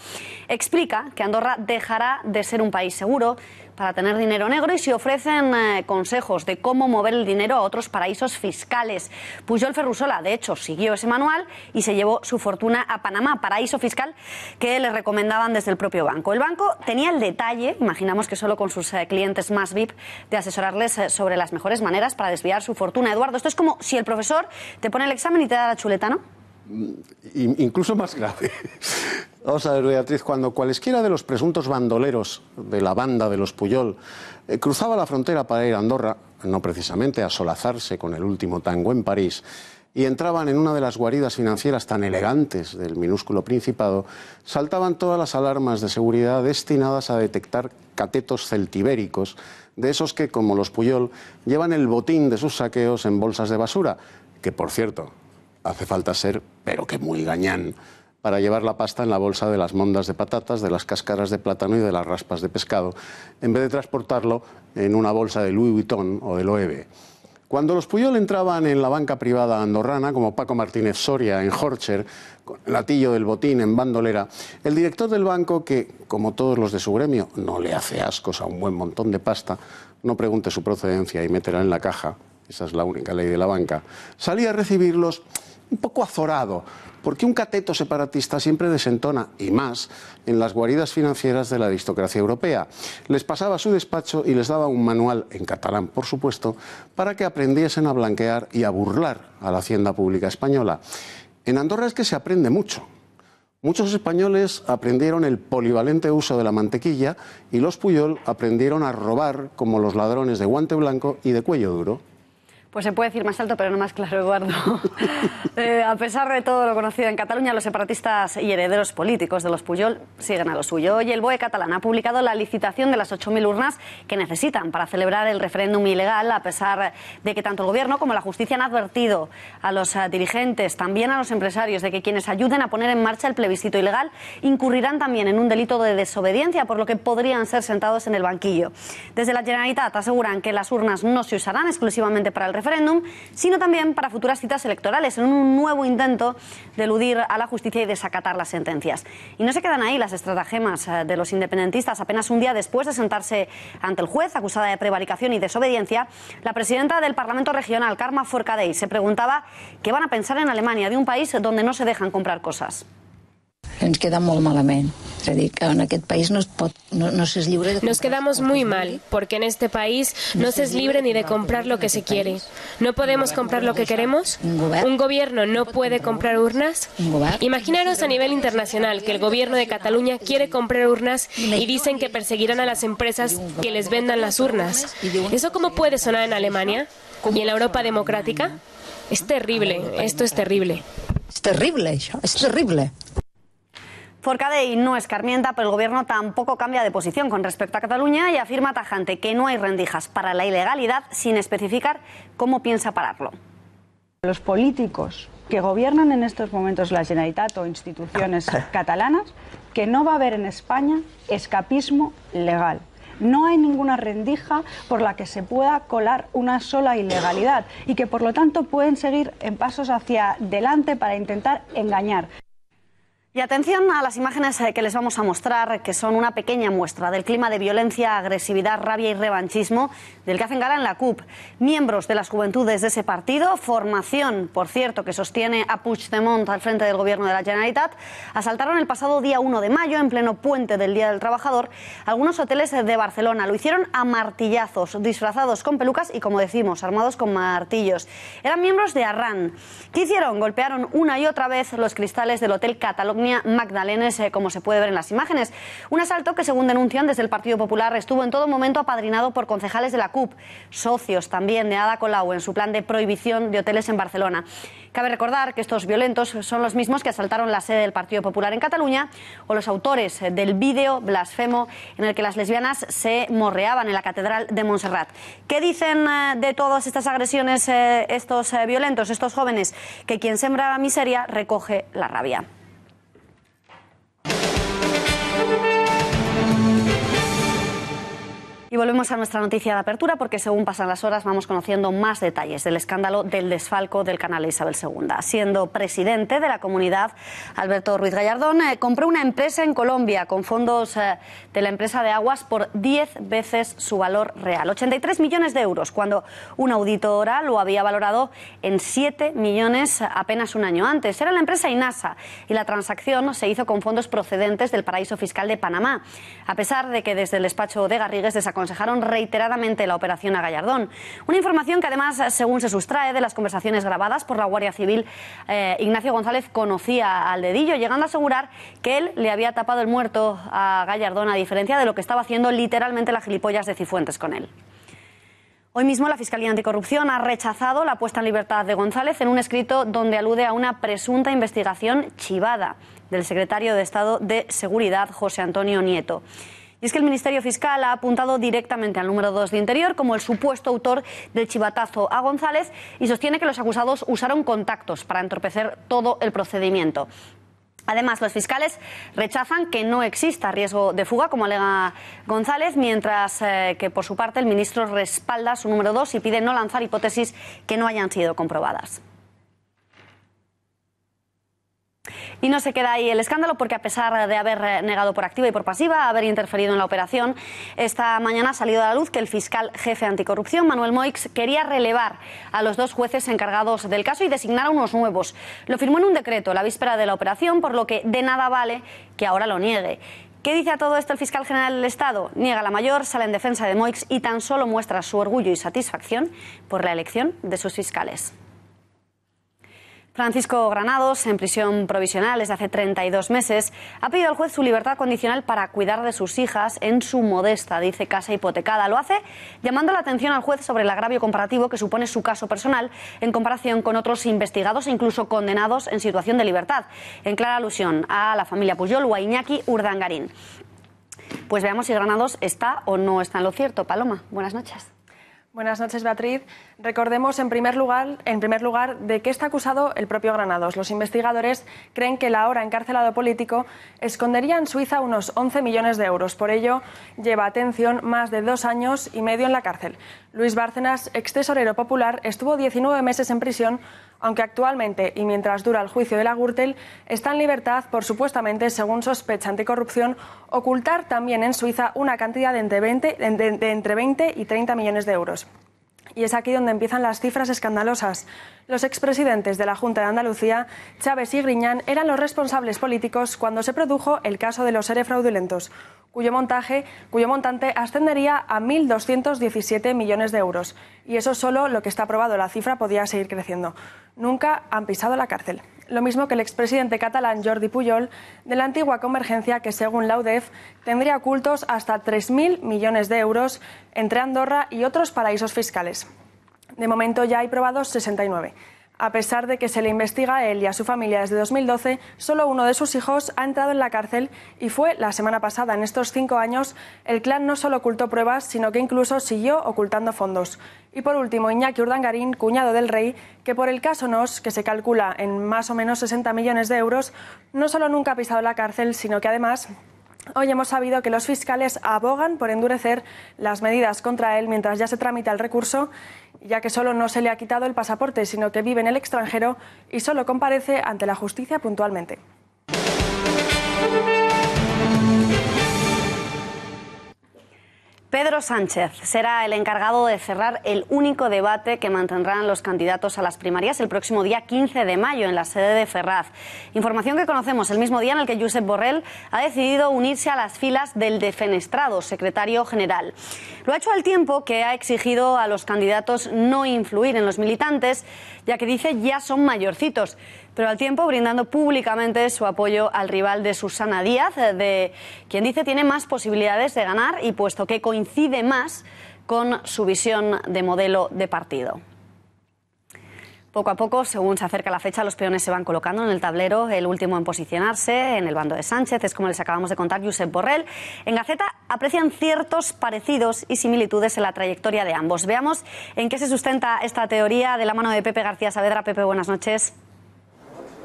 explica que Andorra dejará de ser un país seguro para tener dinero negro y se ofrecen consejos de cómo mover el dinero a otros paraísos fiscales. Pujol Ferrusola, de hecho, siguió ese manual y se llevó su fortuna a Panamá, paraíso fiscal que le recomendaban desde el propio banco. El banco tenía el detalle, imaginamos que solo con sus clientes más VIP, de asesorarles sobre las mejores maneras para desviar su fortuna. Eduardo, esto es como si el profesor te pone el examen y te da la chuleta, ¿no? Incluso más grave. Vamos a ver, Beatriz, cuando cualesquiera de los presuntos bandoleros de la banda de los Pujol cruzaba la frontera para ir a Andorra, no precisamente a solazarse con el último tango en París, y entraban en una de las guaridas financieras tan elegantes del minúsculo Principado, saltaban todas las alarmas de seguridad destinadas a detectar catetos celtibéricos, de esos que, como los Pujol, llevan el botín de sus saqueos en bolsas de basura, que, por cierto, hace falta ser, pero que muy gañán, para llevar la pasta en la bolsa de las mondas de patatas, de las cáscaras de plátano y de las raspas de pescado, en vez de transportarlo en una bolsa de Louis Vuitton o de Loewe. Cuando los Pujol entraban en la banca privada andorrana, como Paco Martínez Soria en Horcher, con el latillo del botín en bandolera, el director del banco, que, como todos los de su gremio, no le hace ascos a un buen montón de pasta, no pregunte su procedencia y métela en la caja, esa es la única ley de la banca, salía a recibirlos un poco azorado, porque un cateto separatista siempre desentona, y más, en las guaridas financieras de la aristocracia europea. Les pasaba a su despacho y les daba un manual, en catalán por supuesto, para que aprendiesen a blanquear y a burlar a la hacienda pública española. En Andorra es que se aprende mucho. Muchos españoles aprendieron el polivalente uso de la mantequilla y los Pujol aprendieron a robar como los ladrones de guante blanco y de cuello duro. Pues se puede decir más alto, pero no más claro, Eduardo. A pesar de todo lo conocido en Cataluña, los separatistas y herederos políticos de los Pujol siguen a lo suyo. Hoy el BOE catalán ha publicado la licitación de las 8.000 urnas que necesitan para celebrar el referéndum ilegal, a pesar de que tanto el Gobierno como la justicia han advertido a los dirigentes, también a los empresarios, de que quienes ayuden a poner en marcha el plebiscito ilegal incurrirán también en un delito de desobediencia, por lo que podrían ser sentados en el banquillo. Desde la Generalitat aseguran que las urnas no se usarán exclusivamente para el referéndum, sino también para futuras citas electorales, en un nuevo intento de eludir a la justicia y desacatar las sentencias. Y no se quedan ahí las estratagemas de los independentistas. Apenas un día después de sentarse ante el juez, acusada de prevaricación y desobediencia, la presidenta del Parlamento Regional, Carme Forcadell, se preguntaba qué van a pensar en Alemania, de un país donde no se dejan comprar cosas. Ens queda molt malament. És a dir, que en aquest país no se es libre de... Nos quedamos muy mal, porque en este país no se es libre ni de comprar lo que se quiere. ¿No podemos comprar lo que queremos? ¿Un gobierno no puede comprar urnas? Imaginaros a nivel internacional que el gobierno de Cataluña quiere comprar urnas y dicen que perseguirán a las empresas que les vendan las urnas. ¿Eso cómo puede sonar en Alemania? ¿Y en la Europa democrática? Es terrible, esto es terrible. És terrible, això, és terrible. Forcadell no escarmienta, pero el Gobierno tampoco cambia de posición con respecto a Cataluña y afirma tajante que no hay rendijas para la ilegalidad, sin especificar cómo piensa pararlo. Los políticos que gobiernan en estos momentos la Generalitat o instituciones catalanas, que no va a haber en España escapismo legal. no hay ninguna rendija por la que se pueda colar una sola ilegalidad y que por lo tanto pueden seguir en pasos hacia adelante para intentar engañar. Y atención a las imágenes que les vamos a mostrar, que son una pequeña muestra del clima de violencia, agresividad, rabia y revanchismo del que hacen gala en la CUP. Miembros de las juventudes de ese partido, formación, por cierto, que sostiene a Puigdemont al frente del gobierno de la Generalitat, asaltaron el pasado día 1 de mayo, en pleno puente del Día del Trabajador, algunos hoteles de Barcelona. Lo hicieron a martillazos, disfrazados con pelucas y, como decimos, armados con martillos. Eran miembros de Arran. ¿Qué hicieron? Golpearon una y otra vez los cristales del Hotel Catalognia Magdalenes, como se puede ver en las imágenes. Un asalto que, según denuncian desde el Partido Popular, estuvo en todo momento apadrinado por concejales de la CUP, socios también de Ada Colau en su plan de prohibición de hoteles en Barcelona. Cabe recordar que estos violentos son los mismos que asaltaron la sede del Partido Popular en Cataluña o los autores del vídeo blasfemo en el que las lesbianas se morreaban en la Catedral de Montserrat. ¿Qué dicen de todas estas agresiones estos violentos, estos jóvenes? Que quien sembra la miseria recoge la rabia. Y volvemos a nuestra noticia de apertura porque según pasan las horas vamos conociendo más detalles del escándalo del desfalco del canal Isabel II. Siendo presidente de la comunidad, Alberto Ruiz Gallardón compró una empresa en Colombia con fondos de la empresa de aguas por 10 veces su valor real, 83 millones de euros, cuando una auditora lo había valorado en 7 millones apenas un año antes. Era la empresa Inasa y la transacción se hizo con fondos procedentes del paraíso fiscal de Panamá, a pesar de que desde el despacho de Garrigues desaconsejaron reiteradamente la operación a Gallardón. Una información que además, según se sustrae de las conversaciones grabadas por la Guardia Civil, Ignacio González conocía al dedillo, llegando a asegurar que él le había tapado el muerto a Gallardón, a diferencia de lo que estaba haciendo literalmente la gilipollas de Cifuentes con él. Hoy mismo la Fiscalía Anticorrupción ha rechazado la puesta en libertad de González en un escrito donde alude a una presunta investigación chivada del secretario de Estado de Seguridad, José Antonio Nieto. Y es que el Ministerio Fiscal ha apuntado directamente al número 2 de Interior como el supuesto autor del chivatazo a González y sostiene que los acusados usaron contactos para entorpecer todo el procedimiento. Además, los fiscales rechazan que no exista riesgo de fuga, como alega González, mientras que, por su parte, el ministro respalda su número 2 y pide no lanzar hipótesis que no hayan sido comprobadas. Y no se queda ahí el escándalo porque, a pesar de haber negado por activa y por pasiva haber interferido en la operación, esta mañana ha salido a la luz que el fiscal jefe anticorrupción, Manuel Moix, quería relevar a los 2 jueces encargados del caso y designar a unos nuevos. Lo firmó en un decreto la víspera de la operación, por lo que de nada vale que ahora lo niegue. ¿Qué dice a todo esto el fiscal general del Estado? Niega la mayor, sale en defensa de Moix y tan solo muestra su orgullo y satisfacción por la elección de sus fiscales. Francisco Granados, en prisión provisional desde hace 32 meses, ha pedido al juez su libertad condicional para cuidar de sus hijas en su modesta, dice, casa hipotecada. Lo hace llamando la atención al juez sobre el agravio comparativo que supone su caso personal en comparación con otros investigados e incluso condenados en situación de libertad, en clara alusión a la familia Pujol o a Iñaki Urdangarín. Pues veamos si Granados está o no está en lo cierto. Paloma, buenas noches. Buenas noches, Beatriz. Recordemos en primer lugar de qué está acusado el propio Granados. Los investigadores creen que el ahora encarcelado político escondería en Suiza unos 11 millones de euros. Por ello, lleva, atención, más de 2 años y medio en la cárcel. Luis Bárcenas, ex tesorero popular, estuvo 19 meses en prisión, aunque actualmente, y mientras dura el juicio de la Gürtel, está en libertad por supuestamente, según sospecha anticorrupción, ocultar también en Suiza una cantidad de entre 20 y 30 millones de euros. Y es aquí donde empiezan las cifras escandalosas. Los expresidentes de la Junta de Andalucía, Chávez y Griñán, eran los responsables políticos cuando se produjo el caso de los ERE fraudulentos, cuyo montante ascendería a 1.217 millones de euros. Y eso solo lo que está aprobado, la cifra podía seguir creciendo. Nunca han pisado la cárcel. Lo mismo que el expresidente catalán Jordi Pujol, de la antigua Convergencia, que según la UDEF tendría ocultos hasta 3.000 millones de euros entre Andorra y otros paraísos fiscales. De momento ya hay probados 69. A pesar de que se le investiga a él y a su familia desde 2012, solo uno de sus hijos ha entrado en la cárcel y fue la semana pasada. En estos 5 años, el clan no solo ocultó pruebas, sino que incluso siguió ocultando fondos. Y por último, Iñaki Urdangarín, cuñado del rey, que por el caso NOS, que se calcula en más o menos 60 millones de euros, no solo nunca ha pisado la cárcel, sino que además Hoy hemos sabido que los fiscales abogan por endurecer las medidas contra él mientras ya se tramita el recurso, ya que solo no se le ha quitado el pasaporte, sino que vive en el extranjero y solo comparece ante la justicia puntualmente. Pedro Sánchez será el encargado de cerrar el único debate que mantendrán los candidatos a las primarias el próximo día 15 de mayo en la sede de Ferraz. Información que conocemos el mismo día en el que Josep Borrell ha decidido unirse a las filas del defenestrado secretario general. Lo ha hecho al tiempo que ha exigido a los candidatos no influir en los militantes, ya que dice ya son mayorcitos, pero al tiempo brindando públicamente su apoyo al rival de Susana Díaz, de quien dice tiene más posibilidades de ganar y puesto que coincide más con su visión de modelo de partido. Poco a poco, según se acerca la fecha, los peones se van colocando en el tablero. El último en posicionarse en el bando de Sánchez es, como les acabamos de contar, Josep Borrell. En Gaceta aprecian ciertos parecidos y similitudes en la trayectoria de ambos. Veamos en qué se sustenta esta teoría de la mano de Pepe García Saavedra. Pepe, buenas noches.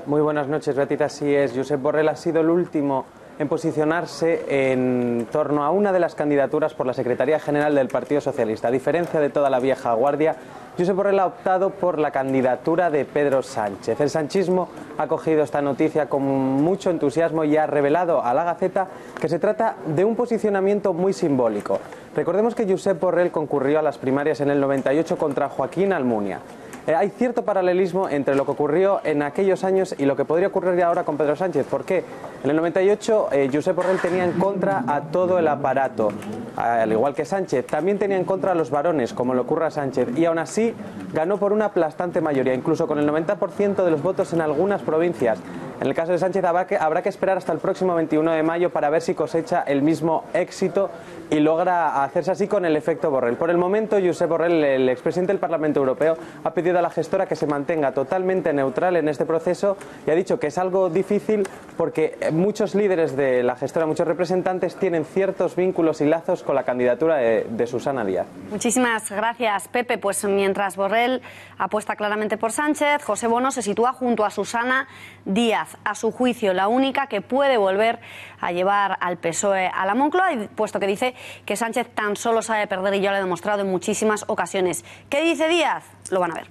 Muy buenas noches, Beatita. Así es, Josep Borrell ha sido el último en posicionarse en torno a una de las candidaturas por la Secretaría General del Partido Socialista. A diferencia de toda la vieja guardia, Josep Borrell ha optado por la candidatura de Pedro Sánchez. El sanchismo ha acogido esta noticia con mucho entusiasmo y ha revelado a la Gaceta que se trata de un posicionamiento muy simbólico. Recordemos que Josep Borrell concurrió a las primarias en el 98 contra Joaquín Almunia. Hay cierto paralelismo entre lo que ocurrió en aquellos años y lo que podría ocurrir ahora con Pedro Sánchez. ¿Por qué? En el 98 Josep Borrell tenía en contra a todo el aparato, al igual que Sánchez. También tenía en contra a los varones, como le ocurre a Sánchez, y aún así ganó por una aplastante mayoría, incluso con el 90% de los votos en algunas provincias. En el caso de Sánchez habrá que esperar hasta el próximo 21 de mayo para ver si cosecha el mismo éxito y logra hacerse así con el efecto Borrell. Por el momento, Josep Borrell, el expresidente del Parlamento Europeo, ha pedido a la gestora que se mantenga totalmente neutral en este proceso y ha dicho que es algo difícil porque muchos líderes de la gestora, muchos representantes, tienen ciertos vínculos y lazos con la candidatura de Susana Díaz. Muchísimas gracias, Pepe. Pues mientras Borrell apuesta claramente por Sánchez, José Bono se sitúa junto a Susana Díaz, a su juicio la única que puede volver a llevar al PSOE a la Moncloa, puesto que dice que Sánchez tan solo sabe perder y ya lo ha demostrado en muchísimas ocasiones. ¿Qué dice Díaz? Lo van a ver.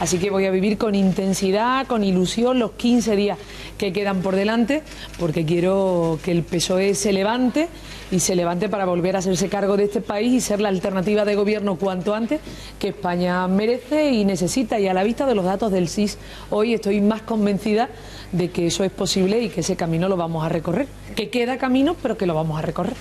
Así que voy a vivir con intensidad, con ilusión los 15 días que quedan por delante, porque quiero que el PSOE se levante y se levante para volver a hacerse cargo de este país y ser la alternativa de gobierno cuanto antes que España merece y necesita. Y a la vista de los datos del CIS, hoy estoy más convencida de que eso es posible y que ese camino lo vamos a recorrer. Que queda camino, pero que lo vamos a recorrer.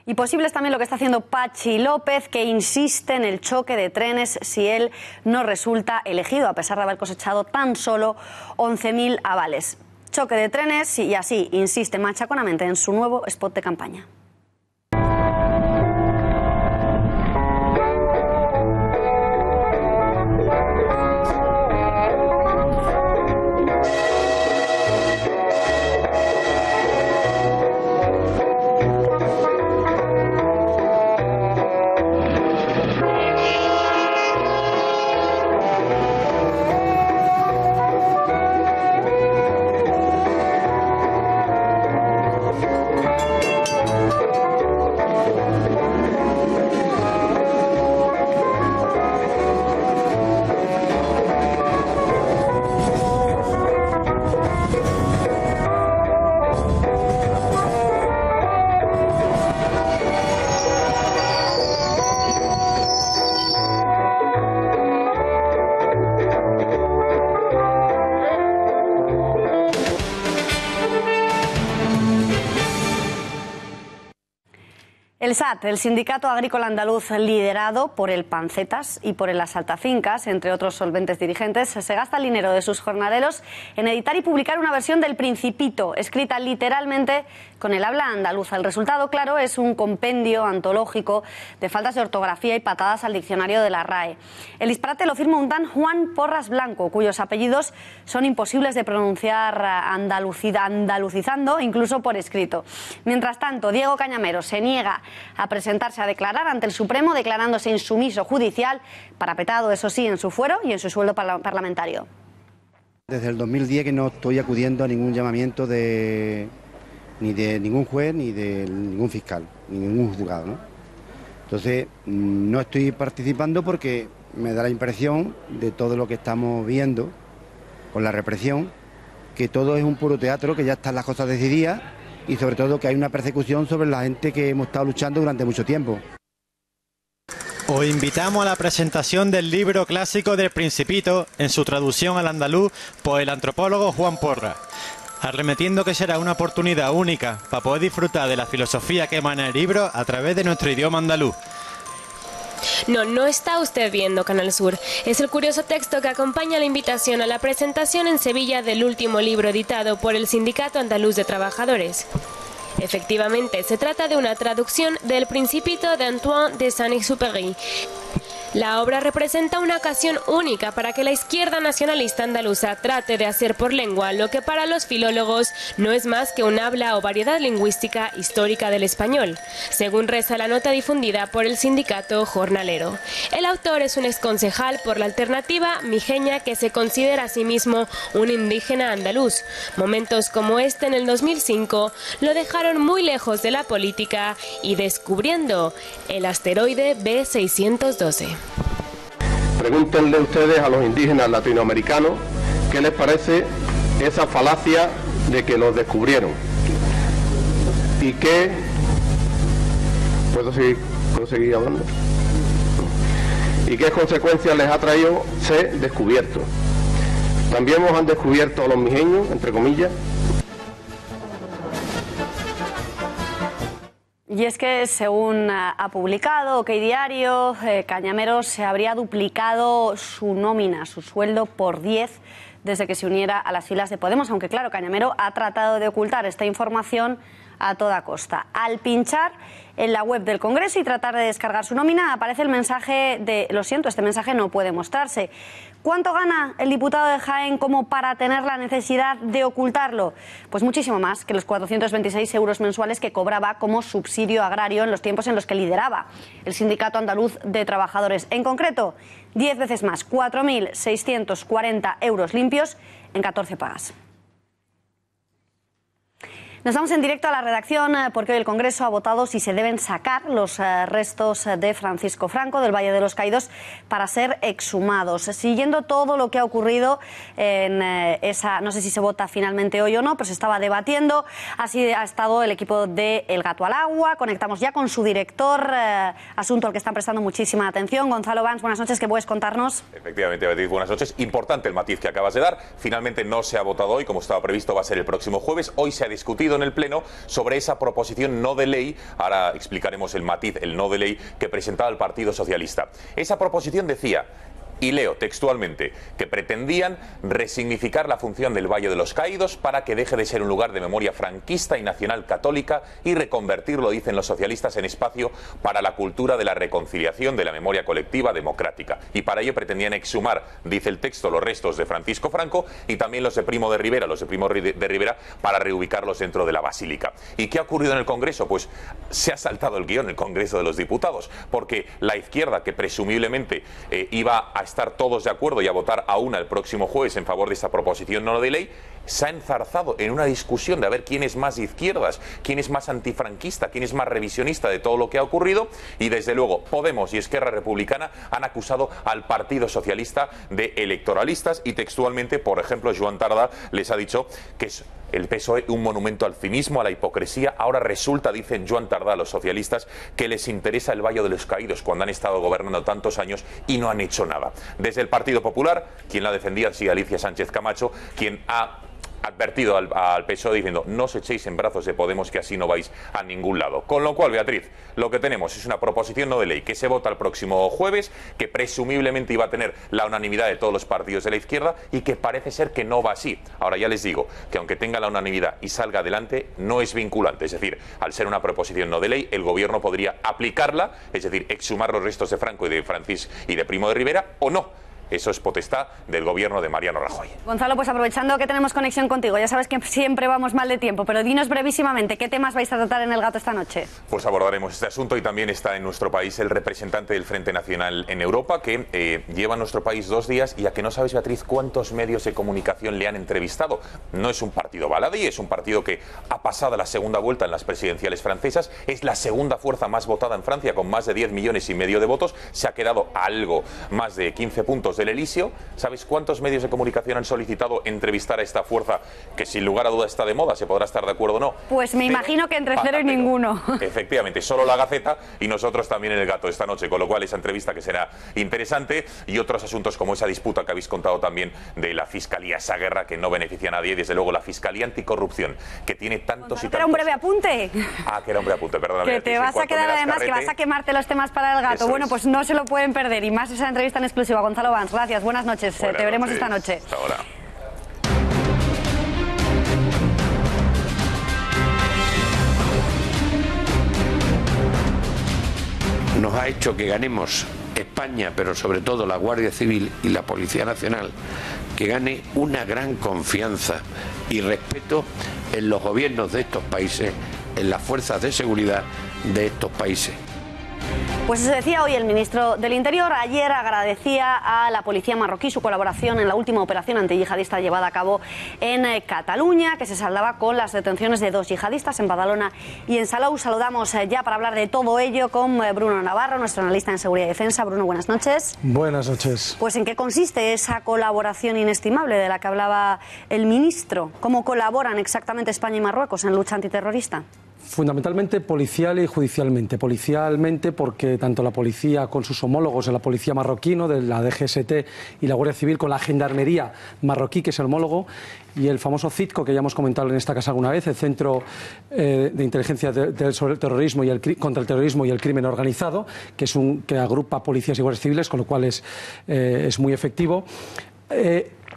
Y posible es también lo que está haciendo Patxi López, que insiste en el choque de trenes si él no resulta elegido, a pesar de haber cosechado tan solo 11.000 avales. Choque de trenes y así insiste machaconamente en su nuevo spot de campaña. El SAT, el Sindicato Agrícola Andaluz, liderado por el Pancetas y por el Asaltafincas, entre otros solventes dirigentes, se gasta el dinero de sus jornaleros en editar y publicar una versión del Principito, escrita literalmente con el habla andaluza. El resultado, claro, es un compendio antológico de faltas de ortografía y patadas al diccionario de la RAE. El disparate lo firma un tal Juan Porras Blanco, cuyos apellidos son imposibles de pronunciar andaluzizando, incluso por escrito. Mientras tanto, Diego Cañamero se niega a presentarse a declarar ante el Supremo, declarándose insumiso judicial, parapetado, eso sí, en su fuero y en su sueldo parlamentario. Desde el 2010 que no estoy acudiendo a ningún llamamiento de ni de ningún juez, ni de ningún fiscal, ni de ningún juzgado, ¿no? Entonces, no estoy participando porque me da la impresión de todo lo que estamos viendo con la represión, que todo es un puro teatro, que ya están las cosas decididas y sobre todo que hay una persecución sobre la gente que hemos estado luchando durante mucho tiempo. Os invitamos a la presentación del libro clásico del Principito en su traducción al andaluz por el antropólogo Juan Porras, arremetiendo que será una oportunidad única para poder disfrutar de la filosofía que emana el libro a través de nuestro idioma andaluz. No está usted viendo Canal Sur. Es el curioso texto que acompaña la invitación a la presentación en Sevilla del último libro editado por el Sindicato Andaluz de Trabajadores. Efectivamente, se trata de una traducción del Principito de Antoine de Saint-Exupéry. La obra representa una ocasión única para que la izquierda nacionalista andaluza trate de hacer por lengua lo que para los filólogos no es más que un habla o variedad lingüística histórica del español, según reza la nota difundida por el sindicato jornalero. El autor es un exconcejal por la Alternativa Mijeña que se considera a sí mismo un indígena andaluz. Momentos como este en el 2005 lo dejaron muy lejos de la política y descubriendo el asteroide B612. Pregúntenle ustedes a los indígenas latinoamericanos qué les parece esa falacia de que los descubrieron y qué... ¿Puedo seguir hablando? ¿Y qué consecuencias les ha traído ser descubiertos? También nos han descubierto a los mijeños, entre comillas. Y es que, según ha publicado OK Diario, Cañamero se habría duplicado su nómina, su sueldo por 10 desde que se uniera a las filas de Podemos, aunque claro, Cañamero ha tratado de ocultar esta información a toda costa. Al pinchar en la web del Congreso y tratar de descargar su nómina, aparece el mensaje de: lo siento, este mensaje no puede mostrarse. ¿Cuánto gana el diputado de Jaén como para tener la necesidad de ocultarlo? Pues muchísimo más que los 426 euros mensuales que cobraba como subsidio agrario en los tiempos en los que lideraba el Sindicato Andaluz de Trabajadores. En concreto, 10 veces más, 4.640 euros limpios en 14 pagas. Nos vamos en directo a la redacción porque hoy el Congreso ha votado si se deben sacar los restos de Francisco Franco del Valle de los Caídos para ser exhumados. Siguiendo todo lo que ha ocurrido en esa, no sé si se vota finalmente hoy o no, pero se estaba debatiendo. Así ha estado el equipo de El Gato al Agua. Conectamos ya con su director, asunto al que están prestando muchísima atención. Gonzalo Vans, buenas noches, ¿qué puedes contarnos? Efectivamente, Beatriz, buenas noches. Importante el matiz que acabas de dar. Finalmente no se ha votado hoy, como estaba previsto, va a ser el próximo jueves. Hoy se ha discutido en el Pleno sobre esa proposición no de ley, ahora explicaremos el matiz, el no de ley que presentaba el Partido Socialista. Esa proposición decía, y leo textualmente, que pretendían resignificar la función del Valle de los Caídos para que deje de ser un lugar de memoria franquista y nacional católica y reconvertirlo, dicen los socialistas, en espacio para la cultura de la reconciliación, de la memoria colectiva democrática. Y para ello pretendían exhumar, dice el texto, los restos de Francisco Franco y también los de Primo de Rivera, para reubicarlos dentro de la Basílica. ¿Y qué ha ocurrido en el Congreso? Pues se ha saltado el guión en el Congreso de los Diputados, porque la izquierda, que presumiblemente iba a estar todos de acuerdo y a votar a una el próximo jueves en favor de esta proposición no de ley, se ha enzarzado en una discusión de a ver quién es más de izquierdas, quién es más antifranquista, quién es más revisionista de todo lo que ha ocurrido, y desde luego Podemos y Esquerra Republicana han acusado al Partido Socialista de electoralistas y textualmente, por ejemplo, Joan Tardá les ha dicho que es el PSOE un monumento al cinismo, a la hipocresía. Ahora resulta, dicen Joan Tardá, los socialistas, que les interesa el Valle de los Caídos cuando han estado gobernando tantos años y no han hecho nada. Desde el Partido Popular, quien la defendía ha sido Alicia Sánchez Camacho, quien ha advertido al PSOE diciendo: no os echéis en brazos de Podemos, que así no vais a ningún lado. Con lo cual, Beatriz, lo que tenemos es una proposición no de ley que se vota el próximo jueves, que presumiblemente iba a tener la unanimidad de todos los partidos de la izquierda y que parece ser que no va así. Ahora ya les digo que aunque tenga la unanimidad y salga adelante, no es vinculante. Es decir, al ser una proposición no de ley, el gobierno podría aplicarla, es decir, exhumar los restos de Franco y de Primo de Rivera o no. eso es potestad del gobierno de Mariano Rajoy. Gonzalo, pues aprovechando que tenemos conexión contigo, ya sabes que siempre vamos mal de tiempo, pero dinos brevísimamente, ¿qué temas vais a tratar en El Gato esta noche? Pues abordaremos este asunto y también está en nuestro país el representante del Frente Nacional en Europa, que lleva a nuestro país 2 días y a que no sabes, Beatriz, cuántos medios de comunicación le han entrevistado. No es un partido baladí, es un partido que ha pasado la segunda vuelta en las presidenciales francesas, es la segunda fuerza más votada en Francia con más de 10,5 millones de votos, se ha quedado a algo más de 15 puntos del Elíseo. ¿Sabes cuántos medios de comunicación han solicitado entrevistar a esta fuerza que sin lugar a duda está de moda? ¿Se podrá estar de acuerdo o no? Pues me imagino que entre 0 y ninguno. Efectivamente, solo la Gaceta y nosotros también en El Gato esta noche, con lo cual esa entrevista que será interesante y otros asuntos como esa disputa que habéis contado también de la Fiscalía, esa guerra que no beneficia a nadie, y desde luego la Fiscalía Anticorrupción, que tiene tantos y tantos... Era un breve apunte. Ah, que era un breve apunte, perdóname. Que te vas a quedar además, que vas a quemarte los temas para El Gato. Bueno, pues no se lo pueden perder, y más esa entrevista en exclusiva. Gonzalo Bans, gracias, buenas noches, te veremos esta noche. Hasta ahora. Nos ha hecho que ganemos España, pero sobre todo la Guardia Civil y la Policía Nacional, que gane una gran confianza y respeto en los gobiernos de estos países, en las fuerzas de seguridad de estos países. Pues eso decía hoy el ministro del Interior. Ayer agradecía a la policía marroquí su colaboración en la última operación antiyihadista llevada a cabo en Cataluña, que se saldaba con las detenciones de 2 yihadistas en Badalona y en Salou. Saludamos ya para hablar de todo ello con Bruno Navarro, nuestro analista en seguridad y defensa. Bruno, buenas noches. Buenas noches. Pues ¿en qué consiste esa colaboración inestimable de la que hablaba el ministro? ¿Cómo colaboran exactamente España y Marruecos en lucha antiterrorista? Fundamentalmente policial y judicialmente. Policialmente porque tanto la policía con sus homólogos de la policía marroquí, de la DGST, y la Guardia Civil con la gendarmería marroquí, que es el homólogo, y el famoso CITCO, que ya hemos comentado en esta casa alguna vez, el Centro de Inteligencia sobre el Terrorismo y contra el Terrorismo y el Crimen Organizado, que agrupa policías y guardias civiles, con lo cual es muy efectivo.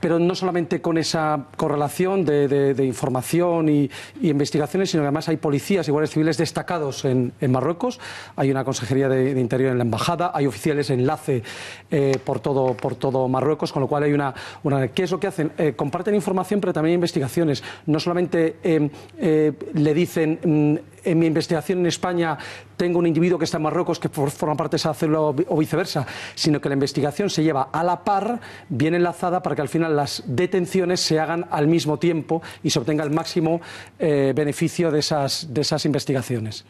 Pero no solamente con esa correlación de información y investigaciones, sino que además hay policías y guardias civiles destacados en Marruecos, hay una consejería de Interior en la embajada, hay oficiales enlace por todo Marruecos, con lo cual hay una ¿qué es lo que hacen? Comparten información, pero también investigaciones. No solamente le dicen en mi investigación en España tengo un individuo que está en Marruecos que forma parte de esa célula o viceversa, sino que la investigación se lleva a la par, bien enlazada, para que al final las detenciones se hagan al mismo tiempo y se obtenga el máximo beneficio de esas investigaciones.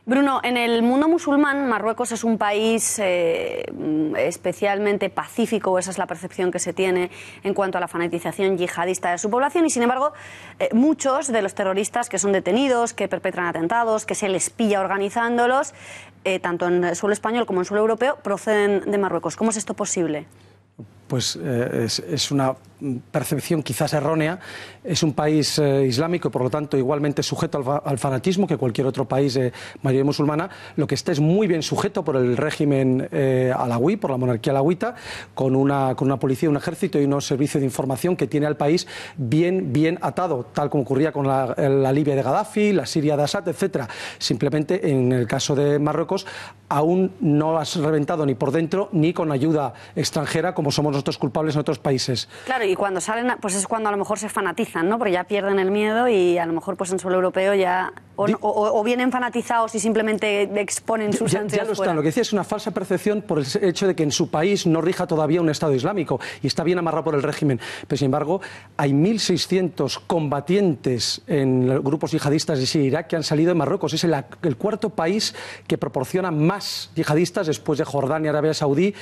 Bruno, en el mundo musulmán, Marruecos es un país especialmente pacífico, esa es la percepción que se tiene en cuanto a la fanatización yihadista de su población, y sin embargo muchos de los terroristas que son detenidos, que perpetran atentados, que se les pilla organizándolos, tanto en suelo español como en suelo europeo, proceden de Marruecos. ¿Cómo es esto posible? Pues es una percepción quizás errónea. Es un país islámico y por lo tanto igualmente sujeto al fanatismo que cualquier otro país de mayoría musulmana. Lo que está es muy bien sujeto por el régimen alawí, por la monarquía alawita, con una policía, un ejército y unos servicios de información que tiene al país bien atado, tal como ocurría con la Libia de Gaddafi, la Siria de Assad, etcétera. Simplemente en el caso de Marruecos aún no has reventado ni por dentro ni con ayuda extranjera como somos nosotros culpables en otros países. Claro, y cuando salen, pues es cuando a lo mejor se fanatizan, ¿no? Porque ya pierden el miedo y a lo mejor pues en suelo europeo ya o vienen fanatizados y simplemente exponen sus ansias. Ya lo están. Lo que decía es una falsa percepción por el hecho de que en su país no rija todavía un Estado islámico y está bien amarrado por el régimen. Pero sin embargo hay 1.600 combatientes en grupos yihadistas de Siria e Irak que han salido de Marruecos. Es el cuarto país que proporciona más yihadistas después de Jordania, Arabia Saudí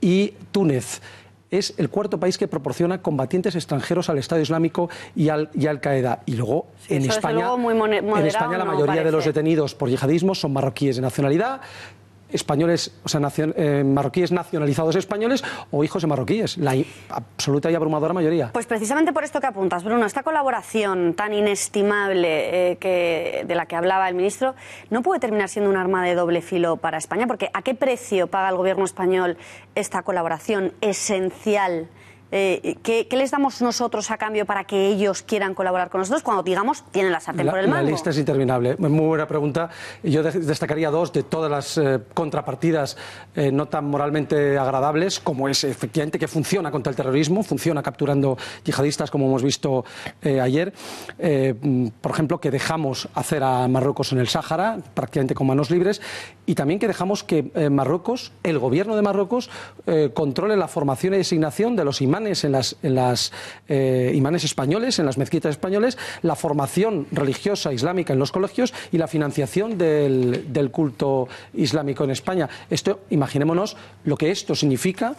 y Túnez. Es el cuarto país que proporciona combatientes extranjeros al Estado Islámico y al Qaeda. Y luego en España la mayoría de los detenidos por yihadismo son marroquíes de nacionalidad, españoles, o sea, marroquíes nacionalizados españoles o hijos de marroquíes, la absoluta y abrumadora mayoría. Pues precisamente por esto que apuntas, Bruno, esta colaboración tan inestimable de la que hablaba el ministro, ¿no puede terminar siendo un arma de doble filo para España? Porque ¿a qué precio paga el gobierno español esta colaboración esencial ¿Qué les damos nosotros a cambio para que ellos quieran colaborar con nosotros cuando, digamos, tienen la sartén por el mango? La lista es interminable. Muy buena pregunta. Yo destacaría dos de todas las contrapartidas no tan moralmente agradables, como es efectivamente que funciona contra el terrorismo, funciona capturando yihadistas, como hemos visto ayer. Por ejemplo, que dejamos hacer a Marruecos en el Sáhara, prácticamente con manos libres, y también que dejamos que Marruecos, el gobierno de Marruecos, controle la formación y designación de los imanes imanes españoles, en las mezquitas españoles, la formación religiosa islámica en los colegios y la financiación del culto islámico en España. Esto, imaginémonos lo que esto significa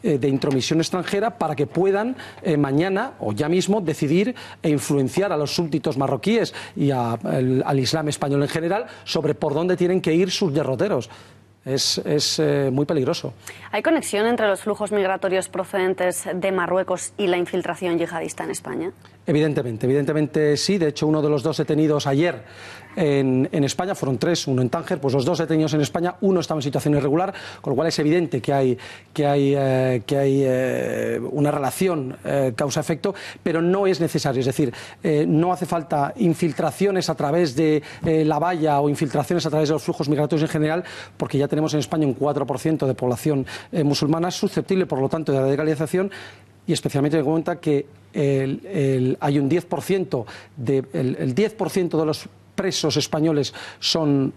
de intromisión extranjera para que puedan mañana o ya mismo decidir e influenciar a los súbditos marroquíes y al Islam español en general sobre por dónde tienen que ir sus derroteros. Es muy peligroso. ¿Hay conexión entre los flujos migratorios procedentes de Marruecos y la infiltración yihadista en España? Evidentemente sí. De hecho, uno de los dos detenidos ayer en España, fueron tres, uno en Tánger, pues los dos detenidos en España, uno estaba en situación irregular, con lo cual es evidente que hay una relación causa-efecto, pero no es necesario. Es decir, no hace falta infiltraciones a través de la valla o infiltraciones a través de los flujos migratorios en general, porque ya tenemos en España un 4% de población musulmana susceptible, por lo tanto, de radicalización. Y especialmente en cuenta que hay un 10%, el 10% de los presos españoles son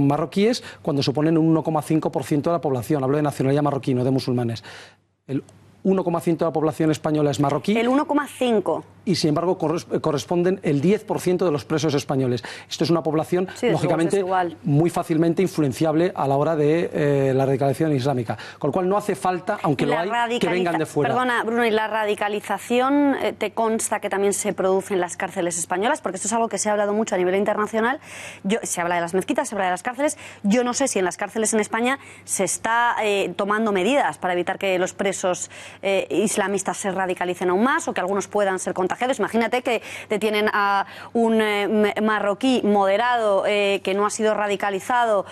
marroquíes, cuando suponen un 1,5% de la población. Hablo de nacionalidad marroquí, no de musulmanes. El 1,5% de la población española es marroquí. El 1,5%. Y, sin embargo, corresponden el 10% de los presos españoles. Esto es una población, lógicamente, muy fácilmente influenciable a la hora de la radicalización islámica. Con lo cual, no hace falta, aunque lo hay, que vengan de fuera. Perdona, Bruno, ¿y la radicalización te consta que también se produce en las cárceles españolas? Porque esto es algo que se ha hablado mucho a nivel internacional. Se habla de las mezquitas, se habla de las cárceles. Yo no sé si en las cárceles en España se está tomando medidas para evitar que los presos islamistas se radicalicen aún más o que algunos puedan ser contagiados. Imagínate que detienen a un marroquí moderado que no ha sido radicalizado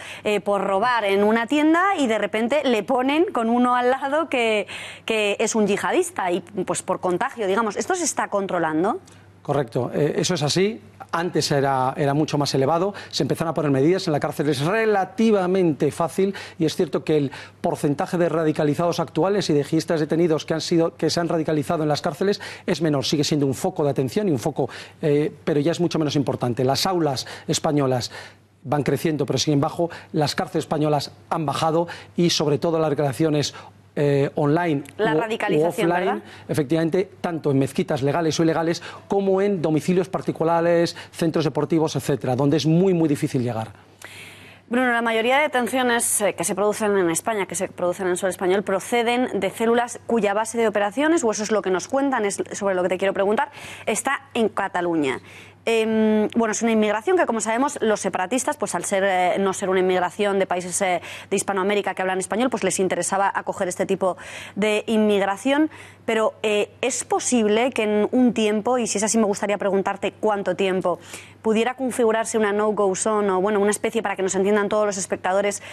por robar en una tienda y de repente le ponen con uno al lado que es un yihadista y pues por contagio, digamos. ¿Esto se está controlando? Correcto, eso es así. Antes era mucho más elevado, se empezaron a poner medidas, en la cárcel es relativamente fácil y es cierto que el porcentaje de radicalizados actuales y de yihadistas detenidos que se han radicalizado en las cárceles es menor, sigue siendo un foco de atención y un foco, pero ya es mucho menos importante. Las aulas españolas van creciendo pero siguen bajo, las cárceles españolas han bajado y sobre todo las declaraciones online o offline, ¿verdad? Efectivamente, tanto en mezquitas legales o ilegales como en domicilios particulares, centros deportivos, etcétera, donde es muy difícil llegar. Bruno, la mayoría de detenciones que se producen en España, que se producen en suelo español, proceden de células cuya base de operaciones, o eso es lo que nos cuentan, es sobre lo que te quiero preguntar, está en Cataluña. Bueno, es una inmigración que, como sabemos, los separatistas, pues al no ser una inmigración de países de Hispanoamérica que hablan español, pues les interesaba acoger este tipo de inmigración. Pero ¿es posible que en un tiempo, y si es así me gustaría preguntarte cuánto tiempo, pudiera configurarse una no-go zone o, bueno, una especie, para que nos entiendan todos los espectadores,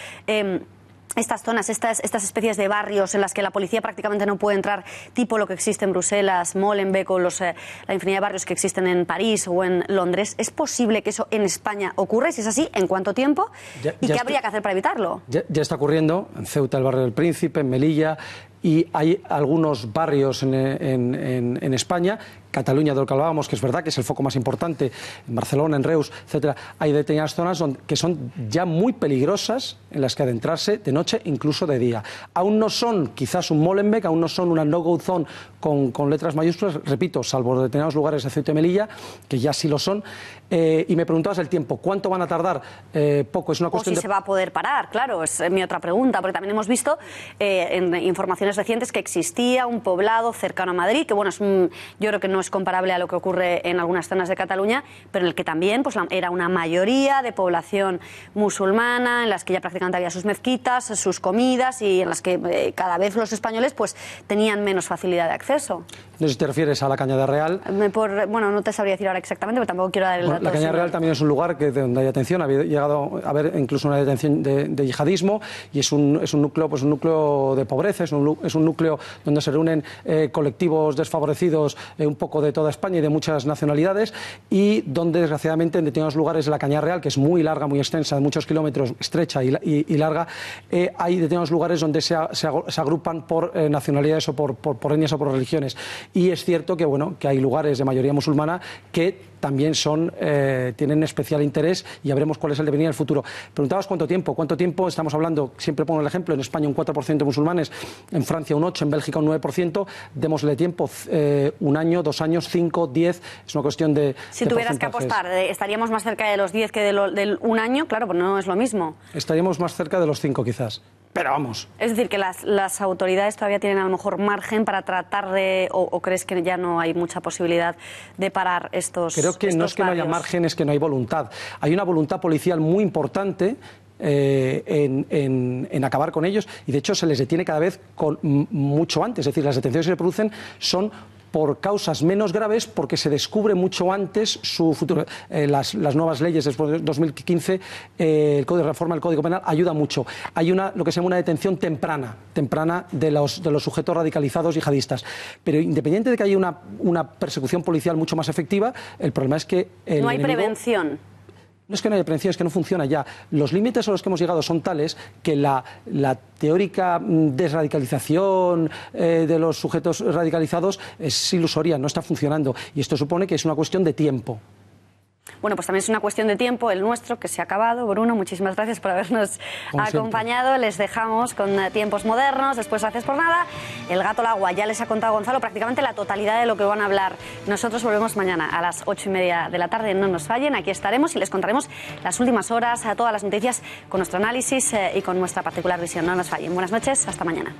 estas zonas, estas especies de barrios en las que la policía prácticamente no puede entrar, tipo lo que existe en Bruselas, Molenbeek o la infinidad de barrios que existen en París o en Londres? ¿Es posible que eso en España ocurra? Y si es así, ¿en cuánto tiempo? ¿Y qué habría que hacer para evitarlo? Ya está ocurriendo en Ceuta, el barrio del Príncipe, en Melilla, y hay algunos barrios en España, Cataluña, de lo que hablábamos, que es verdad que es el foco más importante, en Barcelona, en Reus, etcétera. Hay determinadas zonas que son ya muy peligrosas en las que adentrarse de noche, incluso de día. Aún no son quizás un Molenbeek, aún no son una no-go zone con letras mayúsculas, repito, salvo determinados lugares de Ceuta y Melilla, que ya sí lo son. Y me preguntabas el tiempo, ¿cuánto van a tardar? Poco, es una cuestión o si se va a poder parar, claro, es mi otra pregunta, porque también hemos visto en informaciones recientes que existía un poblado cercano a Madrid, que bueno, yo creo que no es comparable a lo que ocurre en algunas zonas de Cataluña, pero en el que también pues, era una mayoría de población musulmana, en las que ya prácticamente había sus mezquitas, sus comidas y en las que cada vez los españoles pues, tenían menos facilidad de acceso. No sé si te refieres a la Cañada Real. Bueno, no te sabría decir ahora exactamente, pero tampoco quiero dar el dato. La Cañada Real también es un lugar donde hay atención, ha llegado a haber incluso una detención de yihadismo y es un núcleo de pobreza, es un es un núcleo donde se reúnen colectivos desfavorecidos un poco de toda España y de muchas nacionalidades, y donde desgraciadamente en determinados lugares de la Cañada Real, que es muy larga, muy extensa, de muchos kilómetros, estrecha y larga, hay determinados lugares donde se agrupan por nacionalidades o por etnias o por religiones. Y es cierto que, bueno, que hay lugares de mayoría musulmana que también tienen especial interés, y ya veremos cuál es el devenir del futuro. Preguntabas cuánto tiempo estamos hablando. Siempre pongo el ejemplo: en España un 4% de musulmanes, en Francia un 8%, en Bélgica un 9%. Démosle tiempo, 1 año, 2 años, 5, 10, es una cuestión de Si tuvieras que apostar, ¿estaríamos más cerca de los 10 que del 1 año? Claro, pues no es lo mismo. Estaríamos más cerca de los 5 quizás. Pero vamos. Es decir, que las autoridades todavía tienen a lo mejor margen para tratar de... ¿O crees que ya no hay mucha posibilidad de parar estos Creo que no es que no haya margen, es que no hay voluntad. Hay una voluntad policial muy importante en acabar con ellos, y de hecho se les detiene cada vez mucho antes. Es decir, las detenciones que se producen son por causas menos graves, porque se descubre mucho antes su futuro. Las nuevas leyes después de 2015, el Código de Reforma del Código Penal ayuda mucho. Hay lo que se llama una detención temprana de los sujetos radicalizados yihadistas. Pero independiente de que haya una persecución policial mucho más efectiva, el problema es que no hay prevención. No es que no haya prevención, es que no funciona ya. Los límites a los que hemos llegado son tales que la teórica desradicalización de los sujetos radicalizados es ilusoria, no está funcionando. Y esto supone que es una cuestión de tiempo. Bueno, pues también es una cuestión de tiempo, el nuestro, que se ha acabado. Bruno, muchísimas gracias por habernos acompañado. Siempre. Les dejamos con tiempos modernos, después Gracias por Nada. El gato al agua, ya les ha contado Gonzalo prácticamente la totalidad de lo que van a hablar. Nosotros volvemos mañana a las 8:30 de la tarde, no nos fallen, aquí estaremos y les contaremos las últimas horas, todas las noticias con nuestro análisis y con nuestra particular visión. No nos fallen. Buenas noches, hasta mañana.